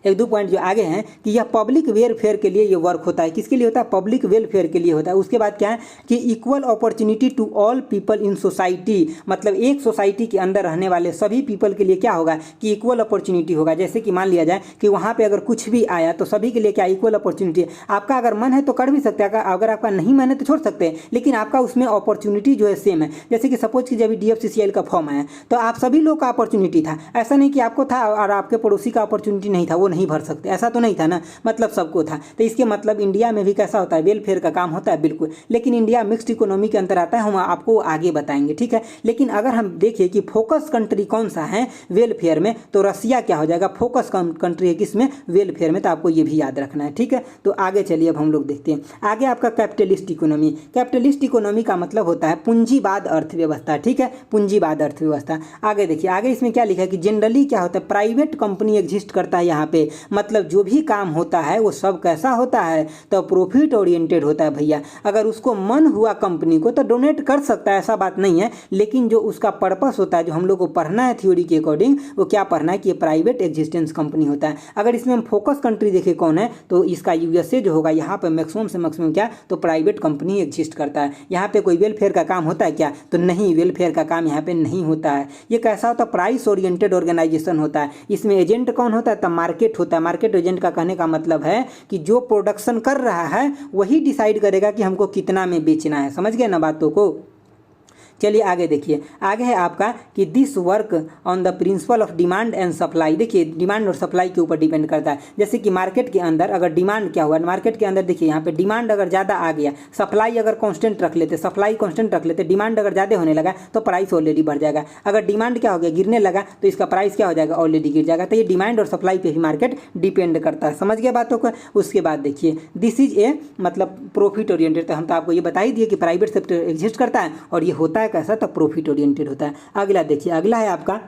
जो आगे हैं कि यह पब्लिक वेलफेयर के लिए ये वर्क होता है। किसके लिए होता है, पब्लिक वेलफेयर के लिए होता है। उसके बाद क्या है कि equal opportunity to all people in society, मतलब एक सोसाइटी के अंदर रहने वाले सभी पीपल के लिए क्या होगा कि इक्वल अपॉर्चुनिटी होगा। जैसे कि मान लिया जाए कि वहाँ पे अगर कुछ भी आया तो सभी के लिए क्या इक्वल अपॉर्चुनिटी है। आपका अगर मन है तो कर भी सकते हैं, अगर आपका नहीं मन है तो छोड़ सकते हैं, लेकिन आपका उसमें अपॉर्चुनिटी जो है सेम है। जैसे कि सपोज कि जब DFCCIL का फॉर्म आया तो आप सभी लोग का अपॉर्चुनिटी था, ऐसा नहीं कि आपको था और आपके पड़ोसी का अपॉर्चुनिटी नहीं था, वो नहीं भर सकते, ऐसा तो नहीं था ना, मतलब सबको था। तो इसके मतलब इंडिया में भी कैसा होता है, वेलफेयर का काम होता है बिल्कुल। लेकिन इंडिया मिक्स्ड इकोनॉमी के अंदर आता है, हम आपको आगे बताएंगे, ठीक है। लेकिन अगर हम देखें कि फोकस कंट्री कौन सा है वेलफेयर में, तो रसिया क्या हो जाएगा, फोकस कंट्री है किसमें, वेलफेयर में। तो आपको ये भी याद रखना है, ठीक है। तो आगे चलिए अब हम लोग देखते हैं आगे आपका कैपिटलिस्ट इकोनॉमी। कैपिटलिस्ट इकोनॉमी का मतलब होता है पूंजीवाद अर्थव्यवस्था, ठीक है, पूंजीवाद अर्थव्यवस्था। आगे देखिए आगे इसमें क्या लिखा है कि जनरली क्या होता है, प्राइवेट कंपनी एग्जिस्ट करता है यहाँ पे, मतलब जो भी काम होता है वो सब कैसा होता है, तो प्रॉफिट ओरिएंटेड होता है भैया। अगर उसको मन हुआ कंपनी को तो डोनेट कर सकता है, ऐसा बात नहीं है, लेकिन जो उसका पर्पस होता है, जो हम लोग को पढ़ना है थ्योरी के अकॉर्डिंग, वो क्या पढ़ना है कि ये प्राइवेट एग्जिस्टेंस कंपनी होता है। अगर इसमें हम फोकस कंट्री देखें कौन है, तो इसका USA जो होगा, यहाँ पर मैक्सिमम से मैक्सिमम क्या, तो प्राइवेट कंपनी एग्जिस्ट करता है। यहाँ पे कोई वेलफेयर का काम होता है क्या, तो नहीं, वेलफेयर का काम यहाँ पे नहीं होता है। ये कैसा होता है, प्राइस ओरिएंटेड ऑर्गेनाइजेशन होता है। इसमें एजेंट कौन होता है, तो मार्केट होता है। मार्केट एजेंट का कहने का मतलब है कि जो प्रोडक्शन कर रहा है वही डिसाइड करेगा कि हमको कितना में बेचना है। समझ गए ना बातों को। चलिए आगे देखिए, आगे है आपका कि this work on the principle of demand and supply. देखिए डिमांड और सप्लाई के ऊपर डिपेंड करता है। जैसे कि मार्केट के अंदर अगर डिमांड क्या हुआ, मार्केट के अंदर देखिए यहाँ पे डिमांड अगर ज़्यादा आ गया, सप्लाई अगर कांस्टेंट रख लेते, सप्लाई कांस्टेंट रख लेते, डिमांड अगर ज़्यादा होने लगा तो प्राइस ऑलरेडी बढ़ जाएगा। अगर डिमांड क्या हो गया, गिरने लगा, तो इसका प्राइस क्या हो जाएगा, ऑलरेडी गिर जाएगा। तो ये डिमांड और सप्लाई पे ही मार्केट डिपेंड करता है। समझ गए बातों को। उसके बाद देखिए दिस इज ए मतलब प्रॉफिट ओरिएंटेड। तो हम तो आपको ये बता ही दिए कि प्राइवेट सेक्टर एग्जिस्ट करता है और ये होता है कैसा, तो प्रॉफिट ओरिएंटेड होता है। अगला देखिए, अगला है आपका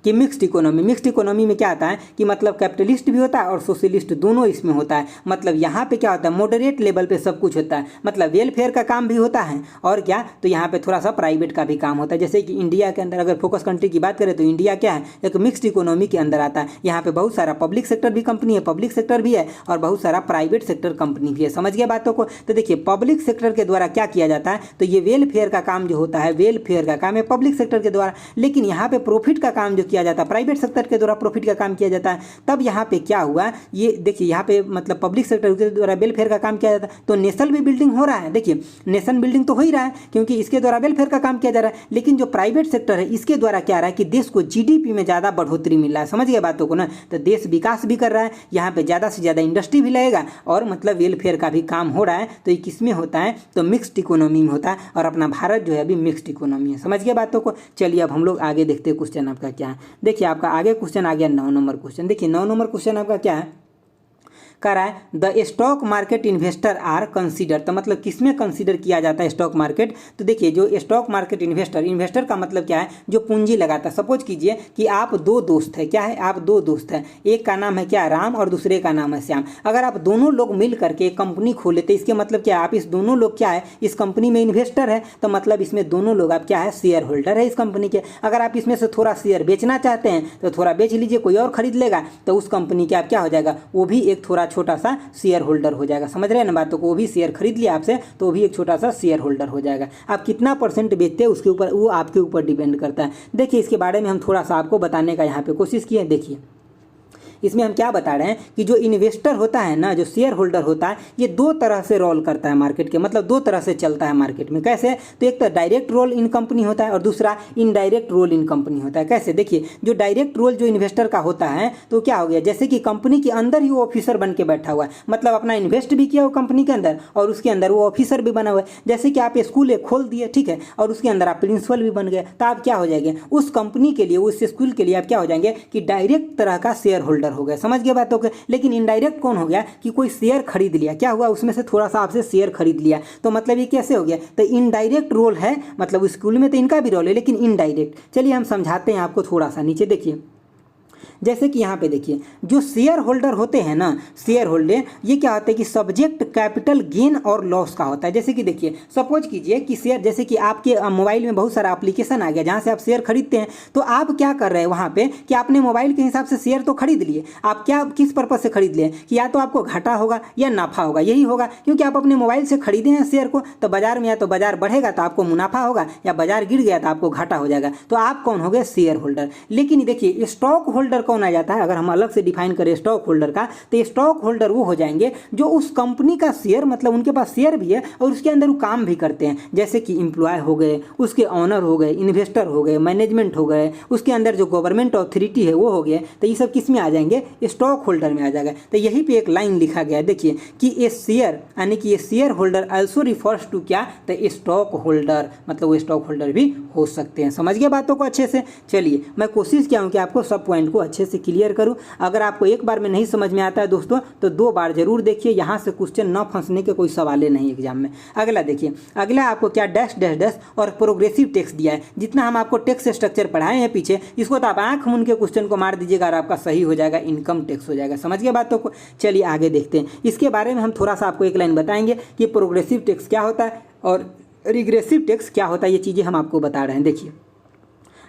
कि मिक्स्ड इकोनॉमी। मिक्स्ड इकोनॉमी में क्या आता है कि मतलब कैपिटलिस्ट भी होता है और सोशलिस्ट दोनों इसमें होता है। मतलब यहाँ पे क्या होता है, मॉडरेट लेवल पे सब कुछ होता है। मतलब वेलफेयर का काम भी होता है और क्या, तो यहाँ पे थोड़ा सा प्राइवेट का भी काम होता है। जैसे कि इंडिया के अंदर अगर फोकस कंट्री की बात करें तो इंडिया क्या है, एक मिक्स्ड इकोनॉमी के अंदर आता है। यहाँ पे बहुत सारा पब्लिक सेक्टर भी कंपनी है, पब्लिक सेक्टर भी है, और बहुत सारा प्राइवेट सेक्टर कंपनी भी है। समझ गया बातों को। तो देखिए पब्लिक सेक्टर के द्वारा क्या किया जाता है, तो ये वेलफेयर का काम जो होता है, वेलफेयर का काम है पब्लिक सेक्टर के द्वारा। लेकिन यहाँ पे प्रॉफिट का काम जो किया जाता है, प्राइवेट सेक्टर के द्वारा प्रॉफिट का काम किया जाता है। तब यहाँ पे क्या हुआ, ये देखिए यहाँ पे मतलब पब्लिक सेक्टर के द्वारा वेलफेयर का काम किया जाता है, तो नेशनल भी बिल्डिंग हो रहा है। देखिए नेशन बिल्डिंग तो हो ही रहा है क्योंकि इसके द्वारा वेलफेयर का काम किया जा रहा है। लेकिन जो प्राइवेट सेक्टर है इसके द्वारा क्या रहा है कि देश को GDP में ज़्यादा बढ़ोतरी मिल रहा है। समझ गए बातों को ना। तो देश विकास भी कर रहा है, यहाँ पे ज़्यादा से ज़्यादा इंडस्ट्री भी लगेगा और मतलब वेलफेयर का भी काम हो रहा है। तो ये किस में होता है, तो मिक्स्ड इकोनॉमी में होता है। और अपना भारत जो है अभी मिक्स्ड इकोनॉमी है। समझ गए बातों को। चलिए अब हम लोग आगे देखते हैं क्वेश्चन आपका क्या है। देखिए आपका आगे क्वेश्चन आ गया 9 नंबर क्वेश्चन। देखिए 9 नंबर क्वेश्चन आपका क्या है, कह रहा है the stock market investor are consider. तो मतलब किसमें कंसीडर किया जाता है स्टॉक मार्केट? तो देखिए जो स्टॉक मार्केट इन्वेस्टर का मतलब क्या है, जो पूंजी लगाता है। सपोज कीजिए कि आप दो दोस्त है, क्या है, आप दो दोस्त हैं, एक का नाम है क्या, राम, और दूसरे का नाम है श्याम। अगर आप दोनों लोग मिल करके एक कंपनी खोले तो इसके मतलब क्या है, आप इस दोनों लोग क्या है, इस कंपनी में इन्वेस्टर है। तो मतलब इसमें दोनों लोग आप क्या है, शेयर होल्डर है इस कंपनी के। अगर आप इसमें से थोड़ा शेयर बेचना चाहते हैं तो थोड़ा बेच लीजिए, कोई और खरीद लेगा तो उस कंपनी के आप क्या हो जाएगा, वो भी एक थोड़ा छोटा सा शेयर होल्डर हो जाएगा। समझ रहे हैं ना बातों को, वो भी शेयर खरीद लिया आपसे तो वो भी एक छोटा सा शेयर होल्डर हो जाएगा। आप कितना परसेंट बेचते हैं उसके ऊपर, वो आपके ऊपर डिपेंड करता है। देखिए इसके बारे में हम थोड़ा सा आपको बताने का यहाँ पे कोशिश किए। देखिए इसमें हम क्या बता रहे हैं कि जो इन्वेस्टर होता है ना, जो शेयर होल्डर होता है, ये दो तरह से रोल करता है मार्केट के, मतलब दो तरह से चलता है मार्केट में। कैसे? तो एक तो डायरेक्ट रोल इन कंपनी होता है और दूसरा इनडायरेक्ट रोल इन कंपनी होता है। कैसे? देखिए जो डायरेक्ट रोल जो इन्वेस्टर का होता है तो क्या हो गया, जैसे कि कंपनी के अंदर ही वो ऑफिसर बन के बैठा हुआ है, मतलब अपना इन्वेस्ट भी किया वो कंपनी के अंदर और उसके अंदर वो ऑफिसर भी बना हुआ है। जैसे कि आप स्कूल एक खोल दिए, ठीक है, और उसके अंदर आप प्रिंसिपल भी बन गए, तो आप क्या हो जाएंगे, उस कंपनी के लिए, उस स्कूल के लिए आप क्या हो जाएंगे कि डायरेक्ट तरह का शेयर होल्डर हो गए। समझ गए बात? लेकिन इनडायरेक्ट कौन हो गया कि कोई शेयर खरीद लिया, क्या हुआ, उसमें से थोड़ा सा आपसे शेयर खरीद लिया, तो मतलब ये कैसे हो गया, तो इनडायरेक्ट रोल है। मतलब स्कूल में तो इनका भी रोल है लेकिन इनडायरेक्ट। चलिए हम समझाते हैं आपको थोड़ा सा। नीचे देखिए, जैसे कि यहाँ पे देखिए जो शेयर होल्डर होते हैं ना, शेयर होल्डर ये क्या होता है कि सब्जेक्ट कैपिटल गेन और लॉस का होता है। जैसे कि देखिए सपोज कीजिए कि शेयर, जैसे कि आपके मोबाइल में बहुत सारा एप्लीकेशन आ गया जहाँ से आप शेयर खरीदते हैं, तो आप क्या कर रहे हैं वहाँ पे कि आपने मोबाइल के हिसाब से शेयर तो खरीद लिए, आप क्या किस पर्पज से खरीद लिए कि या तो आपको घाटा होगा या नाफा होगा, यही होगा, क्योंकि आप अपने मोबाइल से खरीदे हैं शेयर को। तो बाजार में या तो बाजार बढ़ेगा तो आपको मुनाफा होगा या बाजार गिर गया तो आपको घाटा हो जाएगा। तो आप कौन हो गए, शेयर होल्डर। लेकिन देखिए स्टॉक होल्डर कौन आ जाता है, अगर हम अलग से डिफाइन करें स्टॉक होल्डर का, तो स्टॉक होल्डर वो हो जाएंगे जो उस कंपनी का शेयर, मतलब उनके पास शेयर भी है और उसके अंदर वो काम भी करते हैं। जैसे कि एम्प्लॉय हो गए, उसके ऑनर हो गए, इन्वेस्टर हो गए, मैनेजमेंट हो गए, उसके अंदर जो गवर्नमेंट अथॉरिटी है वो हो गए। तो ये सब किस में आ जाएंगे, स्टॉक होल्डर में आ जाएगा। तो यहीं पे एक लाइन लिखा गया है, देखिए कि ये शेयर यानी कि ये share holder also refers to क्या, तो स्टॉक होल्डर, मतलब वो स्टॉक होल्डर भी हो सकते हैं। समझ गए बातों को अच्छे से? चलिए मैं कोशिश किया हूँ कि आपको सब पॉइंट को अच्छे से क्लियर करूँ। अगर आपको एक बार में नहीं समझ में आता है दोस्तों तो दो बार जरूर देखिए, यहाँ से क्वेश्चन न फंसने के कोई सवाल नहीं एग्जाम में। अगला देखिए, अगला आपको क्या डैश डैश डैश और प्रोग्रेसिव टैक्स दिया है। जितना हम आपको टैक्स स्ट्रक्चर पढ़ाए हैं पीछे, इसको तो आप आंख मूंद के क्वेश्चन को मार दीजिएगा और आपका सही हो जाएगा, इनकम टैक्स हो जाएगा। समझ गए बातों को? चलिए आगे देखते हैं। इसके बारे में हम थोड़ा सा आपको एक लाइन बताएंगे कि प्रोग्रेसिव टैक्स क्या होता है और रिग्रेसिव टैक्स क्या होता है, ये चीज़ें हम आपको बता रहे हैं। देखिए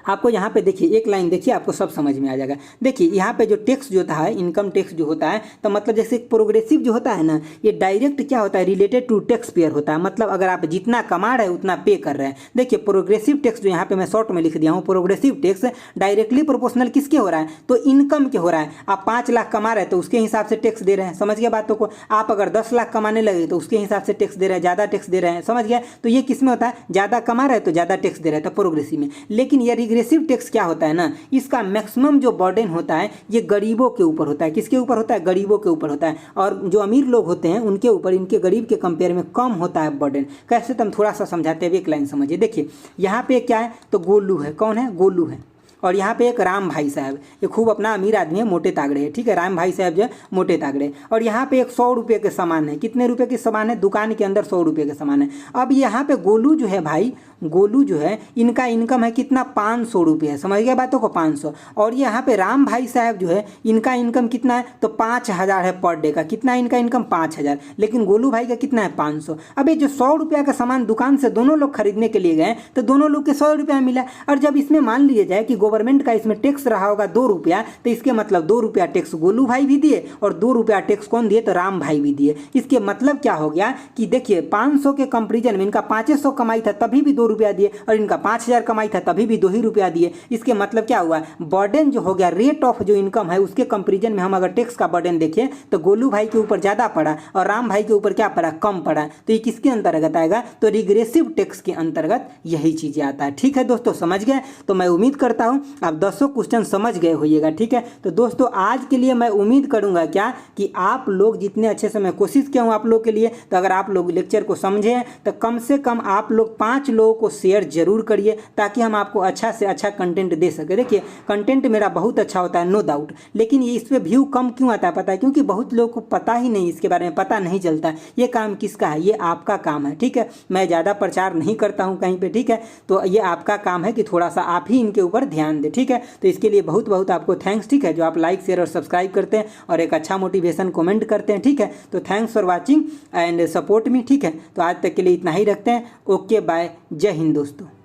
आपको यहाँ पे देखिए एक लाइन देखिए, आपको सब समझ में आ जाएगा। देखिए यहाँ पे जो टैक्स जो होता है, इनकम टैक्स जो होता है, तो मतलब जैसे प्रोग्रेसिव जो होता है ना, ये डायरेक्ट क्या होता है, रिलेटेड टू टैक्स पेयर होता है। मतलब अगर आप जितना कमा रहे हैं उतना पे कर रहे हैं। देखिए प्रोग्रेसिव टैक्स जो यहाँ पे मैं शॉर्ट में लिख दिया हूँ, प्रोग्रेसिव टैक्स डायरेक्टली प्रोपोर्शनल किसके हो रहा है, तो इनकम के हो रहा है। आप 5 लाख कमा रहे हैं तो उसके हिसाब से टैक्स दे रहे हैं। समझ गए बातों को? आप अगर 10 लाख कमाने लगे तो उसके हिसाब से टैक्स दे रहे हैं, ज़्यादा टैक्स दे रहे हैं। समझ गया? तो ये किस में होता है, ज़्यादा कमा रहे हैं तो ज़्यादा टैक्स दे रहे हैं, तो प्रोग्रेसिव में। लेकिन ये रिग्रेसिव टैक्स क्या होता है ना, इसका मैक्सिमम जो बर्डन होता है ये गरीबों के ऊपर होता है। किसके ऊपर होता है, गरीबों के ऊपर होता है। और जो अमीर लोग होते हैं उनके ऊपर, इनके गरीब के कंपेयर में कम होता है बर्डन। कैसे, तो हम थोड़ा सा समझाते हुए एक लाइन समझिए। देखिए यहाँ पे क्या है, तो गोलू है। कौन है, गोलू है। और यहाँ पे एक राम भाई साहब, ये खूब अपना अमीर आदमी है, मोटे तागड़े है, ठीक है, राम भाई साहब जो है मोटे तागड़े। और यहाँ पे एक 100 रुपये के सामान है। कितने रुपए के सामान है, दुकान के अंदर 100 रुपये के सामान है। अब यहाँ पे गोलू जो है भाई, गोलू जो है, इनका इनकम है कितना, 500 रुपये है। समझ गया बातों को, 500। और यहाँ पे राम भाई साहब जो है, इनका इनकम कितना है, तो 5000 है पर डे का। कितना इनका इनकम, 5000। लेकिन गोलू भाई का कितना है, 500। अब ये जो 100 रुपया का सामान दुकान से दोनों लोग खरीदने के लिए गए तो दोनों लोग के 100 रुपया मिला। और जब इसमें मान लिया जाए कि गवर्नमेंट का इसमें टैक्स रहा होगा 2 रुपया, तो इसके मतलब 2 रुपया टैक्स गोलू भाई भी दिए और 2 रुपया टैक्स कौन दिए, तो राम भाई भी दिए। इसके मतलब क्या हो गया कि देखिए 500 के कंपेरिजन में इनका 500 कमाई था तभी भी 2 रुपया दिए, और इनका 5000 कमाई था तभी भी 2 ही रुपया दिए। इसके मतलब क्या हुआ, बर्डन जो हो गया, रेट ऑफ जो इनकम है उसके कंपेरिजन में हम अगर टैक्स का बर्डन देखें तो गोलू भाई के ऊपर ज़्यादा पड़ा और राम भाई के ऊपर क्या पड़ा, कम पड़ा। तो ये किसके अंतर्गत आएगा, तो रिग्रेसिव टैक्स के अंतर्गत यही चीज़ें आता है। ठीक है दोस्तों, समझ गए? तो मैं उम्मीद करता हूँ आप 10 क्वेश्चन समझ गए होइएगा। ठीक है, तो दोस्तों आज के लिए मैं उम्मीद करूंगा क्या कि आप लोग जितने अच्छे से, मैं कोशिश किया हूं आप लोग के लिए, तो अगर आप लोग लेक्चर को समझें तो कम से कम आप लोग 5 लोगों को शेयर जरूर करिए ताकि हम आपको अच्छा से अच्छा कंटेंट दे सके। देखिए कंटेंट मेरा बहुत अच्छा होता है नो डाउट, लेकिन ये इस पर व्यू कम क्यों आता है पता है? क्योंकि बहुत लोगों को पता ही नहीं, इसके बारे में पता नहीं चलता। ये काम किसका है? ये आपका काम है, ठीक है। मैं ज़्यादा प्रचार नहीं करता हूँ कहीं पे, ठीक है। तो ये आपका काम है कि थोड़ा सा आप ही इनके ऊपर ध्यान दें, ठीक है। तो इसके लिए बहुत बहुत आपको थैंक्स, ठीक है, जो आप लाइक शेयर और सब्सक्राइब करते हैं और एक अच्छा मोटिवेशन कमेंट करते हैं, ठीक है। तो thanks for watching and support me, ठीक है। तो आज तक के लिए इतना ही रखते हैं। ओके बाय, जय हिंद दोस्तों।